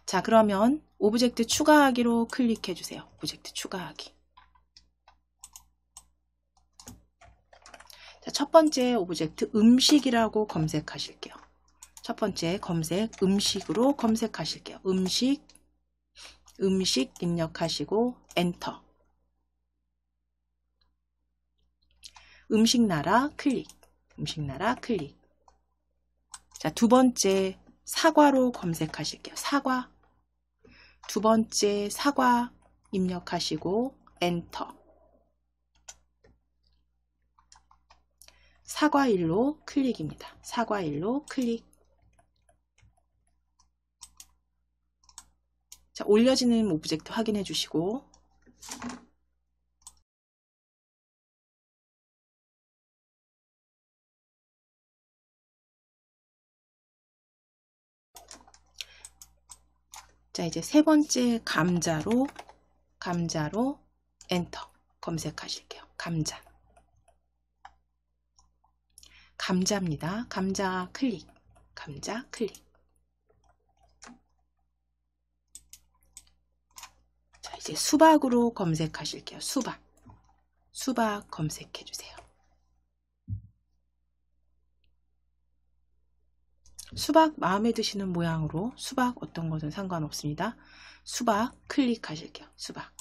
자, 그러면 오브젝트 추가하기로 클릭해 주세요. 오브젝트 추가하기. 자, 첫 번째 오브젝트 음식이라고 검색하실게요. 첫 번째 검색 음식으로 검색하실게요. 음식 입력하시고 엔터. 음식나라 클릭. 음식나라 클릭. 자, 두 번째 사과로 검색하실게요. 사과. 두 번째 사과 입력하시고 엔터. 사과일로 클릭입니다. 사과일로 클릭. 자, 올려지는 오브젝트 확인해 주시고, 자, 이제 세 번째 감자로 엔터 검색하실게요. 감자입니다. 감자 클릭. 감자 클릭. 자, 이제 수박으로 검색하실게요. 수박 검색해 주세요. 수박 마음에 드시는 모양으로, 수박 어떤 것은 상관없습니다. 수박 클릭하실게요. 수박.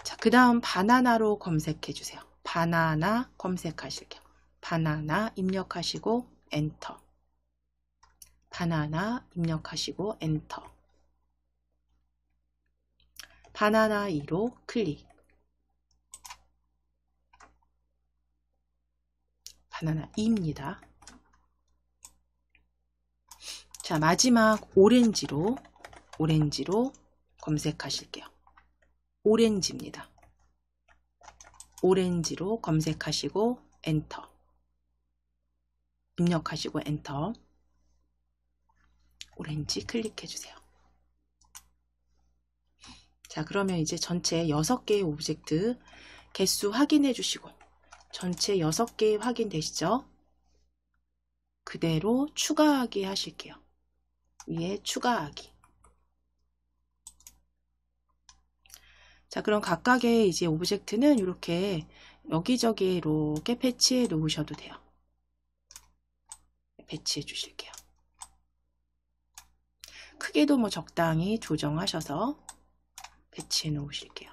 자, 그 다음 바나나로 검색해 주세요. 바나나 검색하실게요. 바나나 입력하시고 엔터. 바나나 입력하시고 엔터. 바나나 2로 클릭. 바나나 2입니다. 자, 마지막 오렌지로 검색하실게요. 오렌지입니다. 오렌지로 검색하시고 엔터. 입력하시고 엔터. 오렌지 클릭해 주세요. 자, 그러면 이제 전체 6개의 오브젝트 개수 확인해 주시고, 전체 6개 확인되시죠? 그대로 추가하기 하실게요. 위에 추가하기. 자, 그럼 각각의 이제 오브젝트는 이렇게 여기저기 이렇게 배치해 놓으셔도 돼요. 배치해 주실게요. 크기도 뭐 적당히 조정하셔서 배치해 놓으실게요.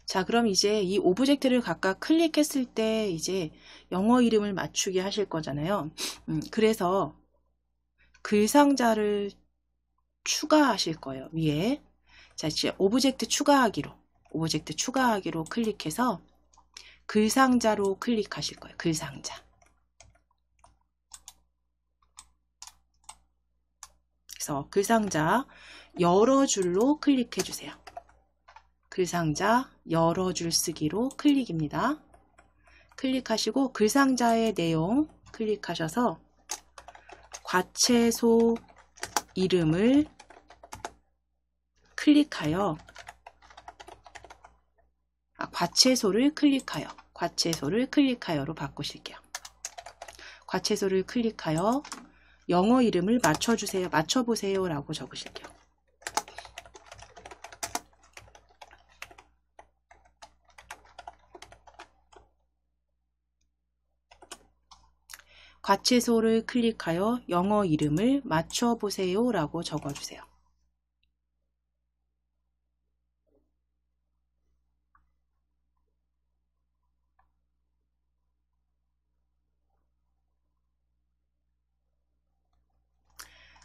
자, 그럼 이제 이 오브젝트를 각각 클릭했을 때 이제 영어 이름을 맞추게 하실 거잖아요. 그래서 글상자를 추가하실 거예요. 위에. 자, 이제 오브젝트 추가하기로 클릭해서 글상자로 클릭하실 거예요. 글상자. 그래서 글상자 여러 줄로 클릭해 주세요. 글상자 열어줄 쓰기로 클릭입니다. 클릭하시고 글상자의 내용 클릭하셔서 과채소 이름을 클릭하여 과채소를 클릭하여로 바꾸실게요. 과채소를 클릭하여 영어 이름을 맞춰보세요 라고 적으실게요. 과채소를 클릭하여 영어 이름을 맞춰보세요 라고 적어주세요.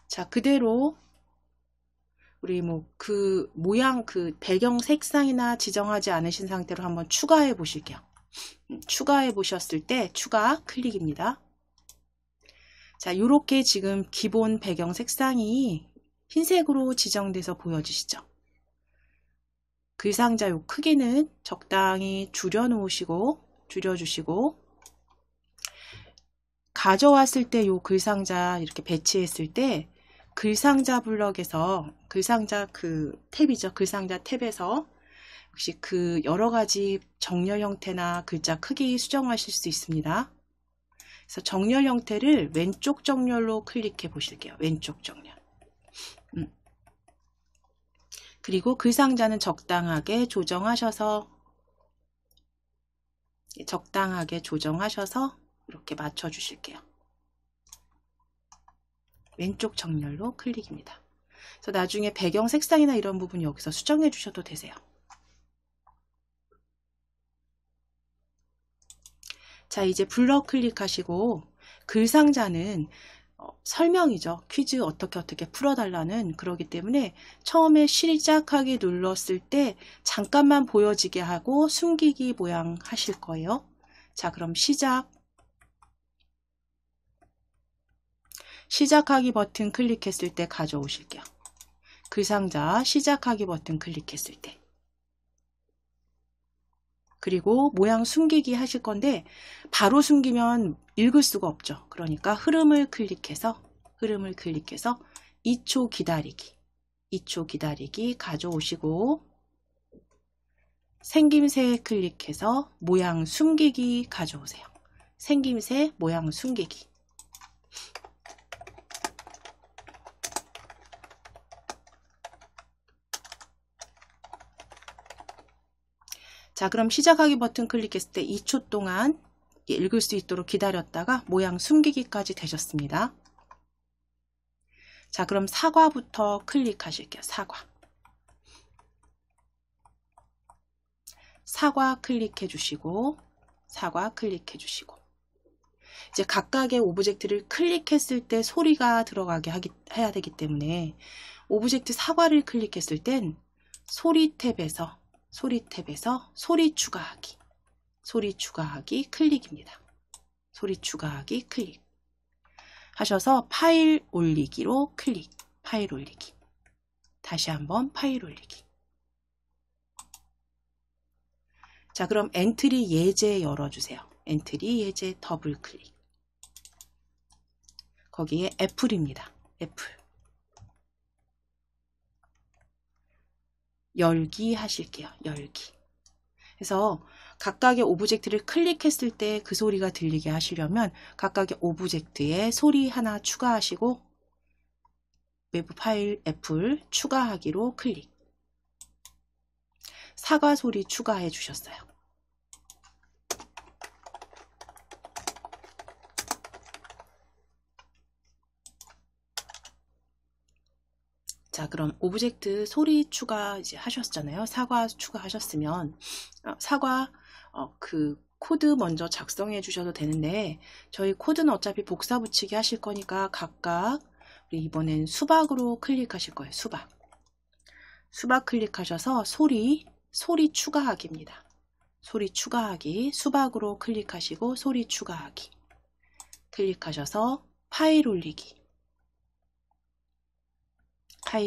자, 그대로 우리 그 모양 그 배경 색상이나 지정하지 않으신 상태로 한번 추가해 보실게요. 추가해 보셨을 때 추가 클릭입니다. 자, 이렇게 지금 기본 배경 색상이 흰색으로 지정돼서 보여지시죠? 글상자 요 크기는 적당히 줄여주시고 가져왔을 때 요 글상자 이렇게 배치했을 때 글상자 블럭에서 글상자 그 탭이죠. 글상자 탭에서 혹시 그 여러 가지 정렬 형태나 글자 크기 수정하실 수 있습니다. 그래서 정렬 형태를 왼쪽 정렬로 클릭해 보실게요. 왼쪽 정렬. 그리고 글상자는 적당하게 조정하셔서 이렇게 맞춰 주실게요. 왼쪽 정렬로 클릭입니다. 그래서 나중에 배경 색상이나 이런 부분 여기서 수정해 주셔도 되세요. 자, 이제 블럭 클릭하시고 글상자는 설명이죠. 퀴즈 어떻게 풀어달라는 그러기 때문에 처음에 시작하기 눌렀을 때 잠깐만 보여지게 하고 숨기기 모양 하실 거예요. 자, 그럼 시작하기 버튼 클릭했을 때 가져오실게요. 글상자 시작하기 버튼 클릭했을 때. 그리고 모양 숨기기 하실 건데 바로 숨기면 읽을 수가 없죠. 그러니까 흐름을 클릭해서 2초 기다리기 가져오시고 생김새 클릭해서 모양 숨기기 가져오세요. 생김새 모양 숨기기. 자, 그럼 시작하기 버튼 클릭했을 때 2초 동안 읽을 수 있도록 기다렸다가 모양 숨기기까지 되셨습니다. 자, 그럼 사과부터 클릭하실게요. 사과 클릭해 주시고 이제 각각의 오브젝트를 클릭했을 때 소리가 들어가게 해야 되기 때문에 오브젝트 사과를 클릭했을 땐 소리 탭에서 소리 추가하기 클릭입니다. 소리 추가하기 클릭 하셔서 파일 올리기로 클릭. 파일 올리기. 다시 한번 파일 올리기. 자, 그럼 엔트리 예제 열어주세요. 엔트리 예제 더블 클릭. 거기에 애플입니다. 애플. 열기 하실게요. 열기. 그래서 각각의 오브젝트를 클릭했을 때 그 소리가 들리게 하시려면 각각의 오브젝트에 소리 하나 추가하시고 외부 파일 애플 추가하기로 클릭. 사과 소리 추가해 주셨어요. 자, 그럼 오브젝트 소리 추가 이제 하셨잖아요. 사과 추가하셨으면 사과 그 코드 먼저 작성해 주셔도 되는데 저희 코드는 어차피 복사 붙이기 하실 거니까 각각 우리 이번엔 수박으로 클릭하실 거예요. 수박 클릭하셔서 소리 추가하기입니다. 소리 추가하기 수박으로 클릭하시고 소리 추가하기 클릭하셔서 파일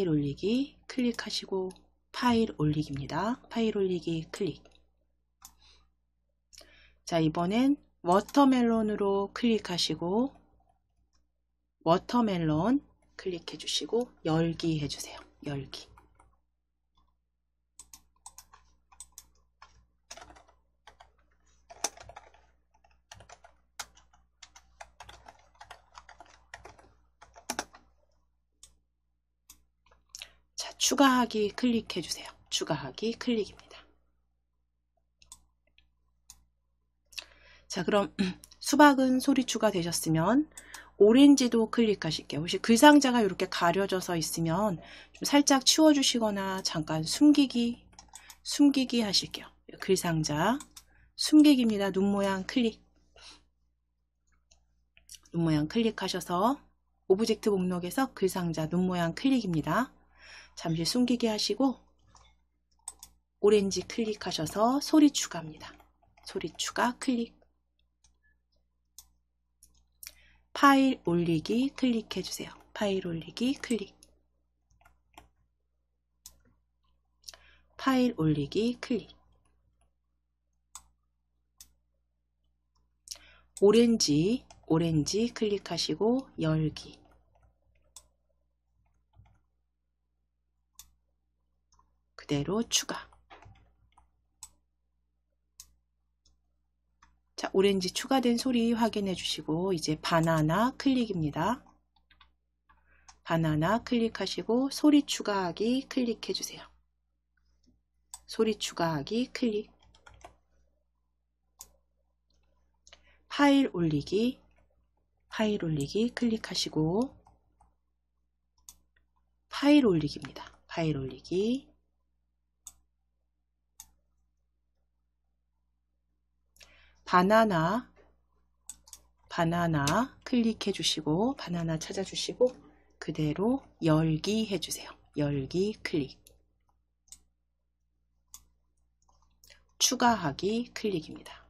올리기 클릭하시고 파일 올리기입니다. 파일 올리기 클릭. 자, 이번엔 워터멜론으로 클릭하시고 워터멜론 클릭해 주시고 열기 해주세요. 열기. 자, 추가하기 클릭해 주세요. 추가하기 클릭입니다. 자, 그럼 수박은 소리 추가되셨으면 오렌지도 클릭하실게요. 혹시 글상자가 이렇게 가려져서 있으면 좀 살짝 치워주시거나 잠깐 숨기기 하실게요. 글상자 숨기기입니다. 눈 모양 클릭. 눈 모양 클릭하셔서 오브젝트 목록에서 글상자 눈 모양 클릭입니다. 잠시 숨기기 하시고 오렌지 클릭하셔서 소리 추가입니다. 소리 추가 클릭. 파일 올리기 클릭해 주세요. 파일 올리기 클릭. 파일 올리기 클릭. 오렌지 클릭하시고 열기. 그대로 추가. 자, 오렌지 추가된 소리 확인해 주시고 이제 바나나 클릭입니다. 바나나 클릭하시고 소리 추가하기 클릭해 주세요. 소리 추가하기 클릭. 파일 올리기 클릭하시고 파일 올리기입니다. 파일 올리기. 바나나 클릭해 주시고 바나나 찾아주시고 그대로 열기 해주세요. 열기 클릭. 추가하기 클릭입니다.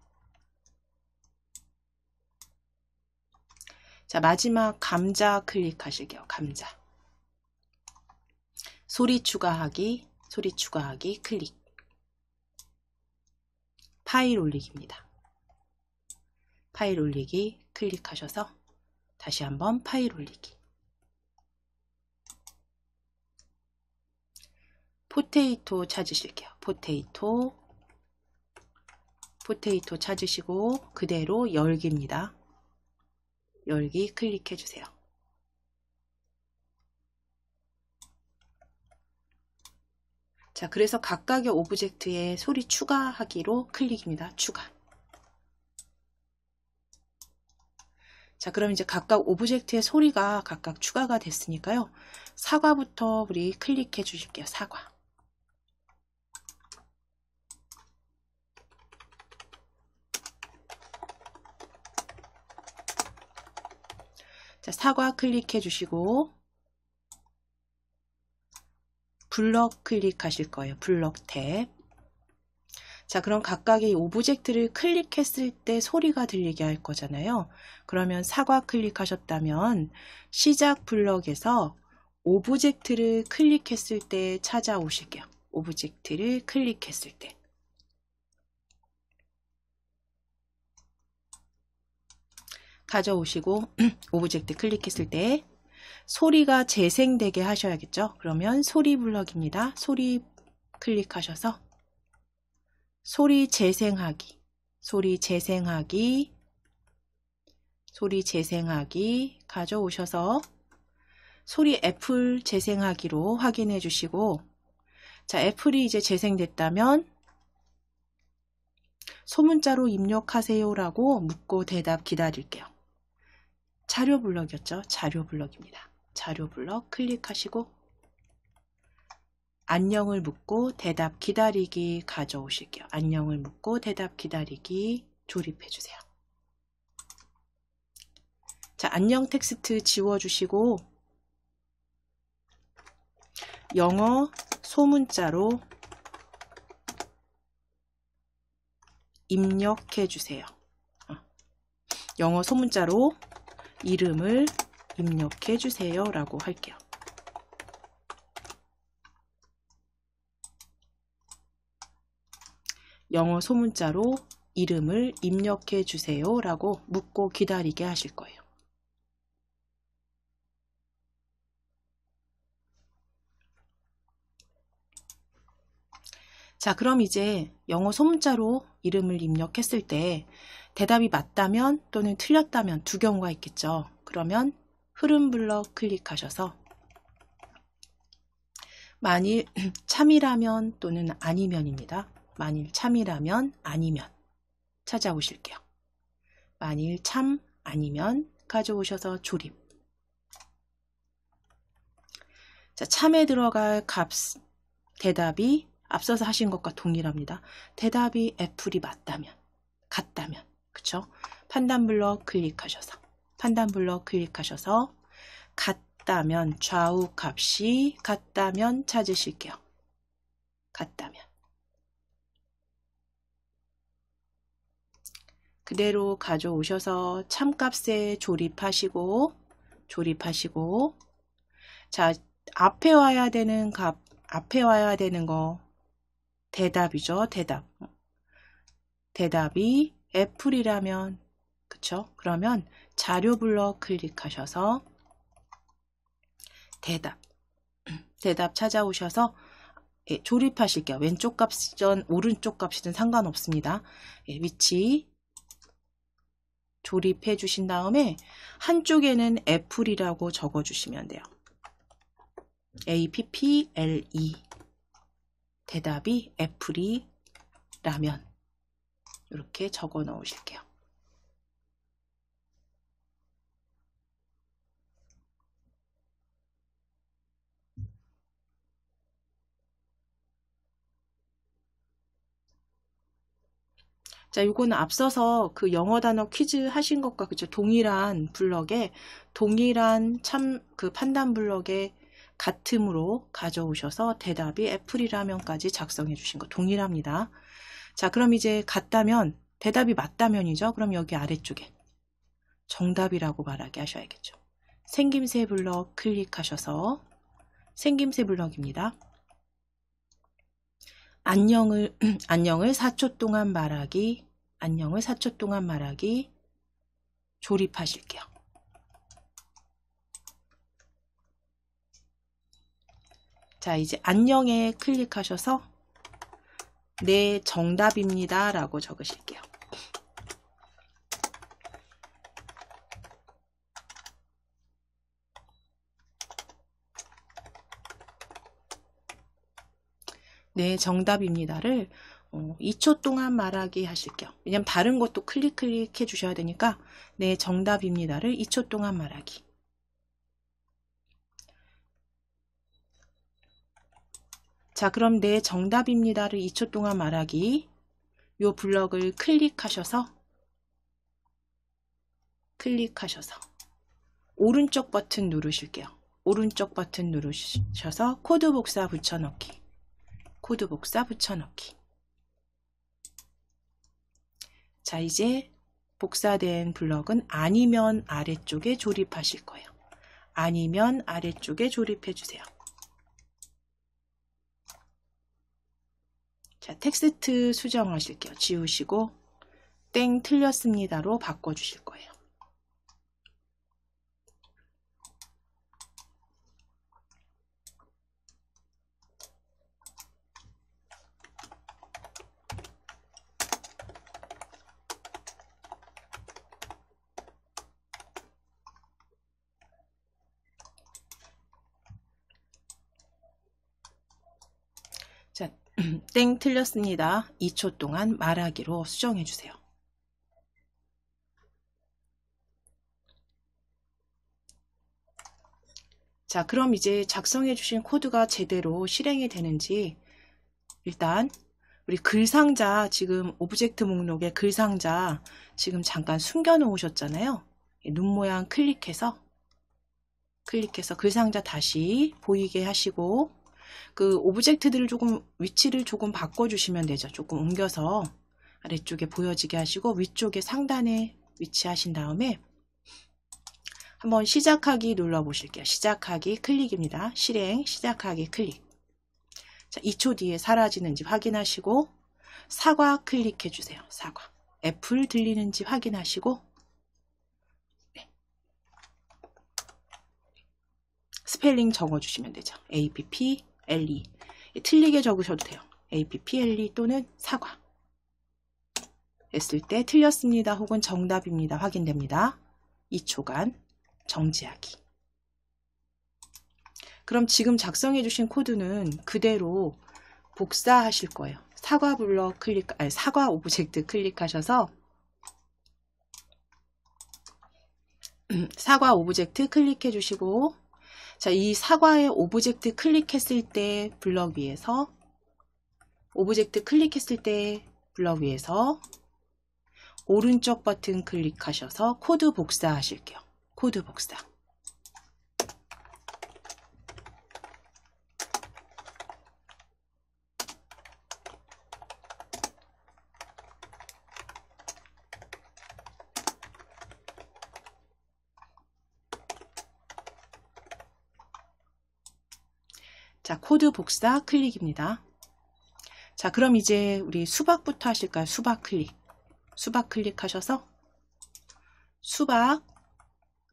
자, 마지막 감자 클릭하실게요. 감자. 소리 추가하기 클릭. 파일 올리기입니다. 파일 올리기 클릭하셔서 다시 한번 파일 올리기. 포테이토 찾으실게요. 포테이토 찾으시고 그대로 열기입니다. 열기 클릭해 주세요. 자, 그래서 각각의 오브젝트에 소리 추가하기로 클릭입니다. 추가. 자, 그럼 이제 각각 오브젝트의 소리가 각각 추가가 됐으니까요. 사과부터 우리 클릭해 주실게요. 사과. 자, 사과 클릭해 주시고 블럭 클릭하실 거예요. 블럭 탭. 자, 그럼 각각의 오브젝트를 클릭했을 때 소리가 들리게 할 거잖아요. 그러면 사과 클릭하셨다면 시작 블럭에서 오브젝트를 클릭했을 때 찾아오실게요. 오브젝트를 클릭했을 때. 가져오시고 오브젝트 클릭했을 때 소리가 재생되게 하셔야겠죠. 그러면 소리 블럭입니다. 소리 클릭하셔서 소리 재생하기 가져오셔서 소리 애플 재생하기로 확인해 주시고, 자, 애플이 이제 재생됐다면 소문자로 입력하세요 라고 묻고 대답 기다릴게요. 자료 블럭이었죠. 자료 블럭입니다. 자료 블럭 클릭하시고 안녕을 묻고 대답 기다리기 가져오실게요. 안녕을 묻고 대답 기다리기 조립해 주세요. 자, 안녕 텍스트 지워주시고 영어 소문자로 입력해 주세요. 영어 소문자로 이름을 입력해 주세요 라고 할게요. 영어 소문자로 이름을 입력해 주세요 라고 묻고 기다리게 하실 거예요. 자, 그럼 이제 영어 소문자로 이름을 입력했을 때 대답이 맞다면 또는 틀렸다면 두 경우가 있겠죠. 그러면 흐름 블럭 클릭하셔서 만일 참이라면 또는 아니면입니다. 만일 참이라면 아니면 찾아오실게요. 만일 참 아니면 가져오셔서 조립. 자, 참에 들어갈 값 대답이 앞서서 하신 것과 동일합니다. 대답이 애플이 맞다면, 같다면, 그쵸? 판단 블럭 클릭하셔서 같다면 좌우 값이 같다면 찾으실게요. 같다면. 그대로 가져오셔서 참값에 조립하시고 자, 앞에 와야 되는 값, 앞에 와야 되는 거 대답이죠. 대답이 애플이라면, 그쵸? 그러면 자료 블럭 클릭하셔서 대답 찾아오셔서 조립하실게요. 왼쪽 값이든 오른쪽 값이든 상관없습니다. 위치 조립해 주신 다음에 한쪽에는 애플이라고 적어 주시면 돼요. APPLE 대답이 애플이라면 이렇게 적어 넣으실게요. 자, 요거는 앞서서 그 영어 단어 퀴즈 하신 것과 그쵸? 동일한 블럭에 동일한 그 판단 블럭에 같음으로 가져오셔서 대답이 애플이라면까지 작성해 주신 거 동일합니다. 자, 그럼 이제 같다면 대답이 맞다면이죠. 그럼 여기 아래쪽에 정답이라고 말하게 하셔야겠죠. 생김새 블럭 클릭하셔서 생김새 블럭입니다. 안녕을 4초 동안 말하기, 안녕을 4초 동안 말하기 조립하실게요. 자, 이제 안녕에 클릭하셔서 네, 정답입니다 라고 적으실게요. 네, 정답입니다를 2초 동안 말하기 하실게요. 왜냐면 다른 것도 클릭해 주셔야 되니까 네, 정답입니다를 2초 동안 말하기. 자, 그럼 네, 정답입니다를 2초 동안 말하기. 요 블럭을 클릭하셔서 오른쪽 버튼 누르실게요. 오른쪽 버튼 누르셔서 코드 복사 붙여넣기. 코드 복사 붙여넣기. 자, 이제 복사된 블럭은 아니면 아래쪽에 조립하실 거예요. 아니면 아래쪽에 조립해 주세요. 자, 텍스트 수정하실게요. 지우시고 땡 틀렸습니다로 바꿔주실 거예요. 자, 땡 틀렸습니다. 2초 동안 말하기로 수정해 주세요. 자, 그럼 이제 작성해 주신 코드가 제대로 실행이 되는지 일단 우리 글상자 지금 오브젝트 목록에 글상자 지금 잠깐 숨겨 놓으셨잖아요. 눈 모양 클릭해서 글상자 다시 보이게 하시고 그 오브젝트들을 조금 위치를 조금 바꿔주시면 되죠. 조금 옮겨서 아래쪽에 보여지게 하시고 위쪽에 상단에 위치하신 다음에 한번 시작하기 눌러보실게요. 시작하기 클릭입니다. 실행 시작하기 클릭. 자, 2초 뒤에 사라지는지 확인하시고 사과 클릭해 주세요. 사과. 애플 들리는지 확인하시고 네. 스펠링 적어주시면 되죠. APPLE. 틀리게 적으셔도 돼요. APPLE 또는 사과. 했을 때 틀렸습니다. 혹은 정답입니다. 확인됩니다. 2초간 정지하기. 그럼 지금 작성해 주신 코드는 그대로 복사하실 거예요. 사과 블럭 사과 오브젝트 클릭하셔서 사과 오브젝트 클릭해 주시고, 자, 이 사과의 오브젝트 클릭했을 때 블럭 위에서 오브젝트 클릭했을 때 블럭 위에서 오른쪽 버튼 클릭하셔서 코드 복사하실게요. 코드 복사. 자, 코드 복사 클릭입니다. 자, 그럼 이제 우리 수박부터 하실까요? 수박 클릭. 수박 클릭하셔서 수박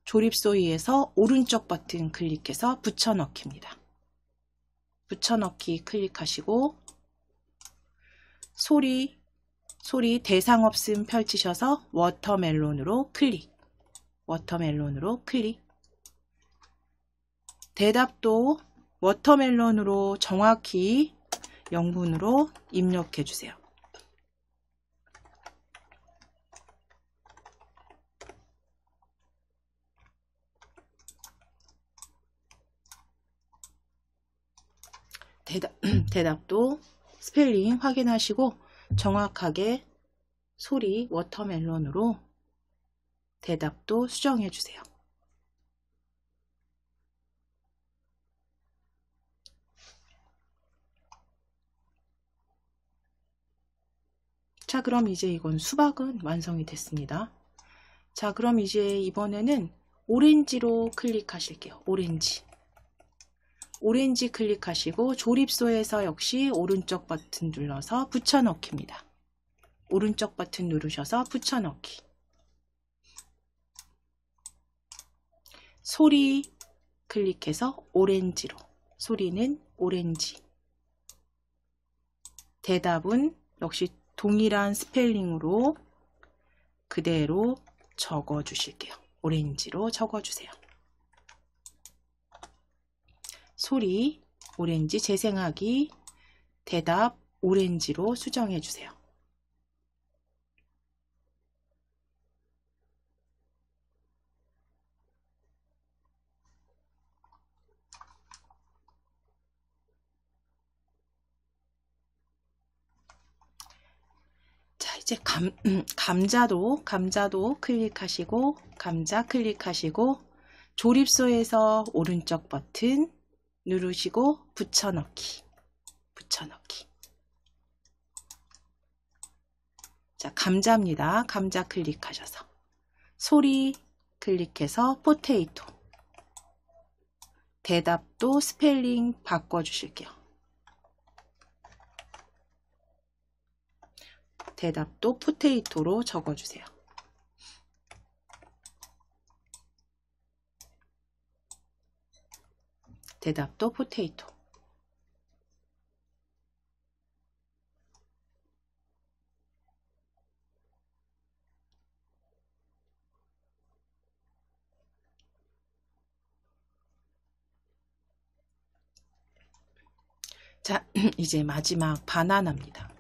조립소위에서 오른쪽 버튼 클릭해서 붙여넣기입니다. 붙여넣기 클릭하시고 소리 대상 없음 펼치셔서 워터멜론으로 클릭. 워터멜론으로 클릭. 대답도 워터멜론으로 정확히 영문으로 입력해 주세요. 대답도 스펠링 확인하시고 정확하게 소리 워터멜론으로 대답도 수정해 주세요. 자, 그럼 이제 이건 수박은 완성이 됐습니다. 자, 그럼 이제 이번에는 오렌지로 클릭하실게요. 오렌지 클릭하시고 조립소에서 역시 오른쪽 버튼 눌러서 붙여넣기입니다. 오른쪽 버튼 누르셔서 붙여넣기. 소리 클릭해서 오렌지로. 소리는 오렌지. 대답은 역시 동일한 스펠링으로 그대로 적어 주실게요. 오렌지로 적어 주세요. 소리 오렌지 재생하기. 대답 오렌지로 수정해 주세요. 자, 이제 감자도 클릭하시고 감자 클릭하시고 조립소에서 오른쪽 버튼 누르시고 붙여넣기. 자, 감자입니다. 감자 클릭하셔서 소리 클릭해서 포테이토. 대답도 스펠링 바꿔주실게요. 대답도 포테이토로 적어주세요. 대답도 포테이토. 자, 이제 마지막 바나나입니다.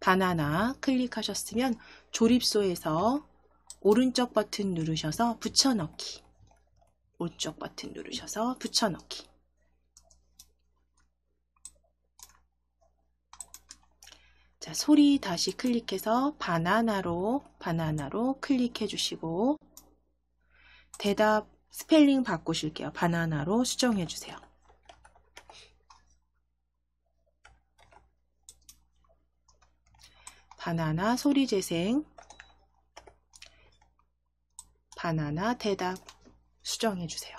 바나나 클릭하셨으면 조립소에서 오른쪽 버튼 누르셔서 붙여넣기. 오른쪽 버튼 누르셔서 붙여넣기. 자, 소리 다시 클릭해서 바나나로 클릭해 주시고 대답 스펠링 바꾸실게요. 바나나로 수정해 주세요. 바나나 소리 재생. 바나나 대답 수정해 주세요.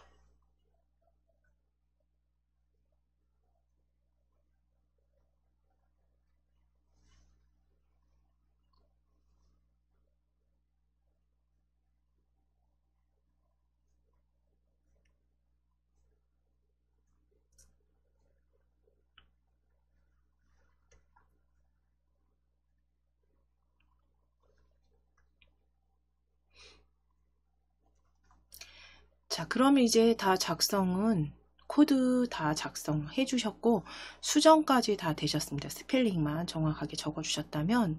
자, 그러면 이제 다 작성은 코드 다 작성해 주셨고 수정까지 다 되셨습니다. 스펠링만 정확하게 적어 주셨다면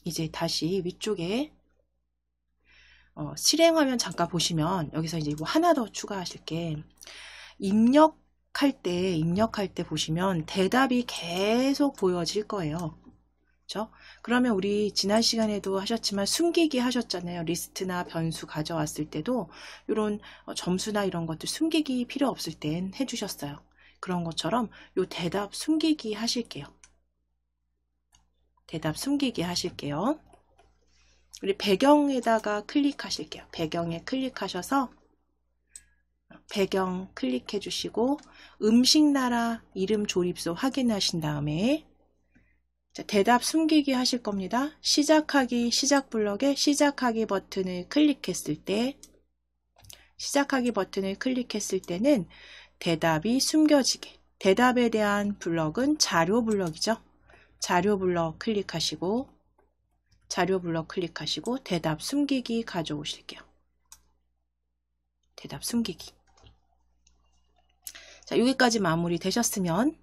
이제 다시 위쪽에 실행화면 잠깐 보시면 여기서 이제 이거 하나 더 추가하실 게 입력할 때 보시면 대답이 계속 보여질 거예요. 그렇죠? 그러면 우리 지난 시간에도 하셨지만 숨기기 하셨잖아요. 리스트나 변수 가져왔을 때도 이런 점수나 이런 것들 숨기기 필요 없을 땐 해주셨어요. 그런 것처럼 요 대답 숨기기 하실게요. 대답 숨기기 하실게요. 우리 배경에다가 클릭하실게요. 배경에 클릭하셔서 배경 클릭해 주시고 음식 나라 이름 조립소 확인하신 다음에 자, 대답 숨기기 하실 겁니다. 시작하기 시작 블럭에 시작하기 버튼을 클릭했을 때 시작하기 버튼을 클릭했을 때는 대답이 숨겨지게 대답에 대한 블럭은 자료 블럭이죠. 자료 블럭 클릭하시고 자료 블럭 클릭하시고 대답 숨기기 가져오실게요. 대답 숨기기. 자, 여기까지 마무리 되셨으면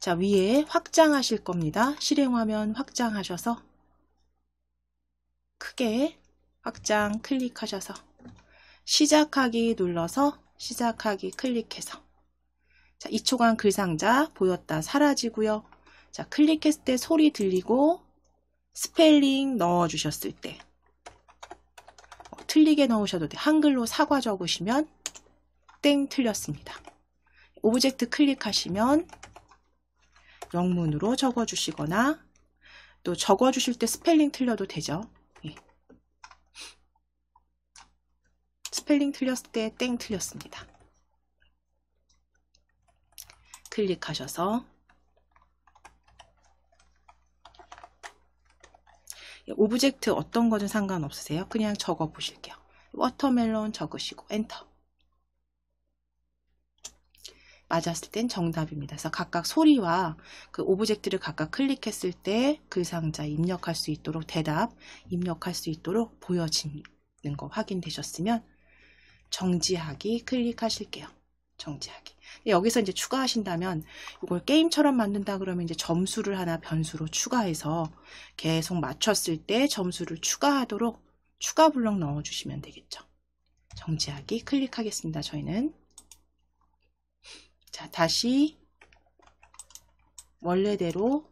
자, 위에 확장하실 겁니다. 실행화면 확장하셔서 크게 확장 클릭하셔서 시작하기 눌러서 시작하기 클릭해서 자, 2초간 글상자 보였다 사라지고요. 자, 클릭했을 때 소리 들리고 스펠링 넣어주셨을 때 틀리게 넣으셔도 돼. 한글로 사과 적으시면 땡 틀렸습니다. 오브젝트 클릭하시면 영문으로 적어주시거나 또 적어주실 때 스펠링 틀려도 되죠. 예. 스펠링 틀렸을 때 땡 틀렸습니다. 클릭하셔서 오브젝트 어떤 거든 상관없으세요. 그냥 적어 보실게요. 워터멜론 적으시고 엔터. 맞았을 땐 정답입니다. 그래서 각각 소리와 그 오브젝트를 각각 클릭했을 때 글상자 입력할 수 있도록 대답 입력할 수 있도록 보여지는 거 확인되셨으면 정지하기 클릭하실게요. 정지하기. 여기서 이제 추가하신다면 이걸 게임처럼 만든다 그러면 이제 점수를 하나 변수로 추가해서 계속 맞췄을 때 점수를 추가하도록 추가 블럭 넣어주시면 되겠죠. 정지하기 클릭하겠습니다. 저희는 자, 다시 원래대로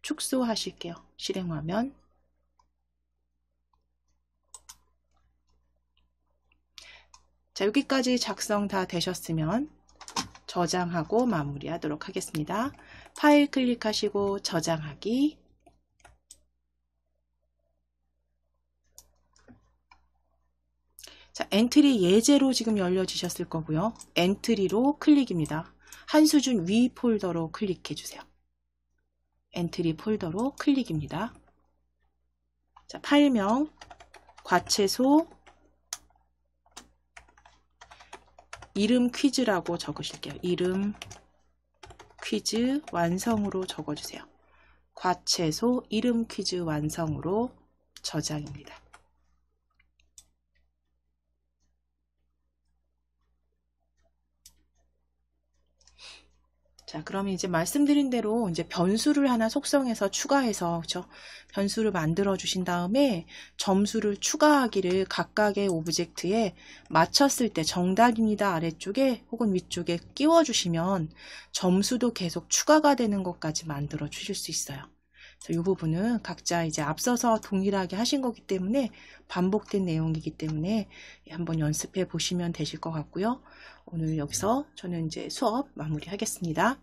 축소하실게요. 실행화면. 자, 여기까지 작성 다 되셨으면 저장하고 마무리하도록 하겠습니다. 파일 클릭하시고 저장하기. 자, 엔트리 예제로 지금 열려지셨을 거고요. 엔트리로 클릭입니다. 한 수준 위 폴더로 클릭해 주세요. 엔트리 폴더로 클릭입니다. 자, 파일명 과채소 이름 퀴즈라고 적으실게요. 이름 퀴즈 완성으로 적어주세요. 과채소 이름 퀴즈 완성으로 저장입니다. 자, 그러면 이제 말씀드린 대로 이제 변수를 하나 속성해서 추가해서 그렇죠? 변수를 만들어 주신 다음에 점수를 추가하기를 각각의 오브젝트에 맞췄을 때 정답입니다 아래쪽에 혹은 위쪽에 끼워 주시면 점수도 계속 추가가 되는 것까지 만들어 주실 수 있어요. 그래서 이 부분은 각자 이제 앞서서 동일하게 하신 거기 때문에 반복된 내용이기 때문에 한번 연습해 보시면 되실 것 같고요. 오늘 여기서 저는 이제 수업 마무리하겠습니다.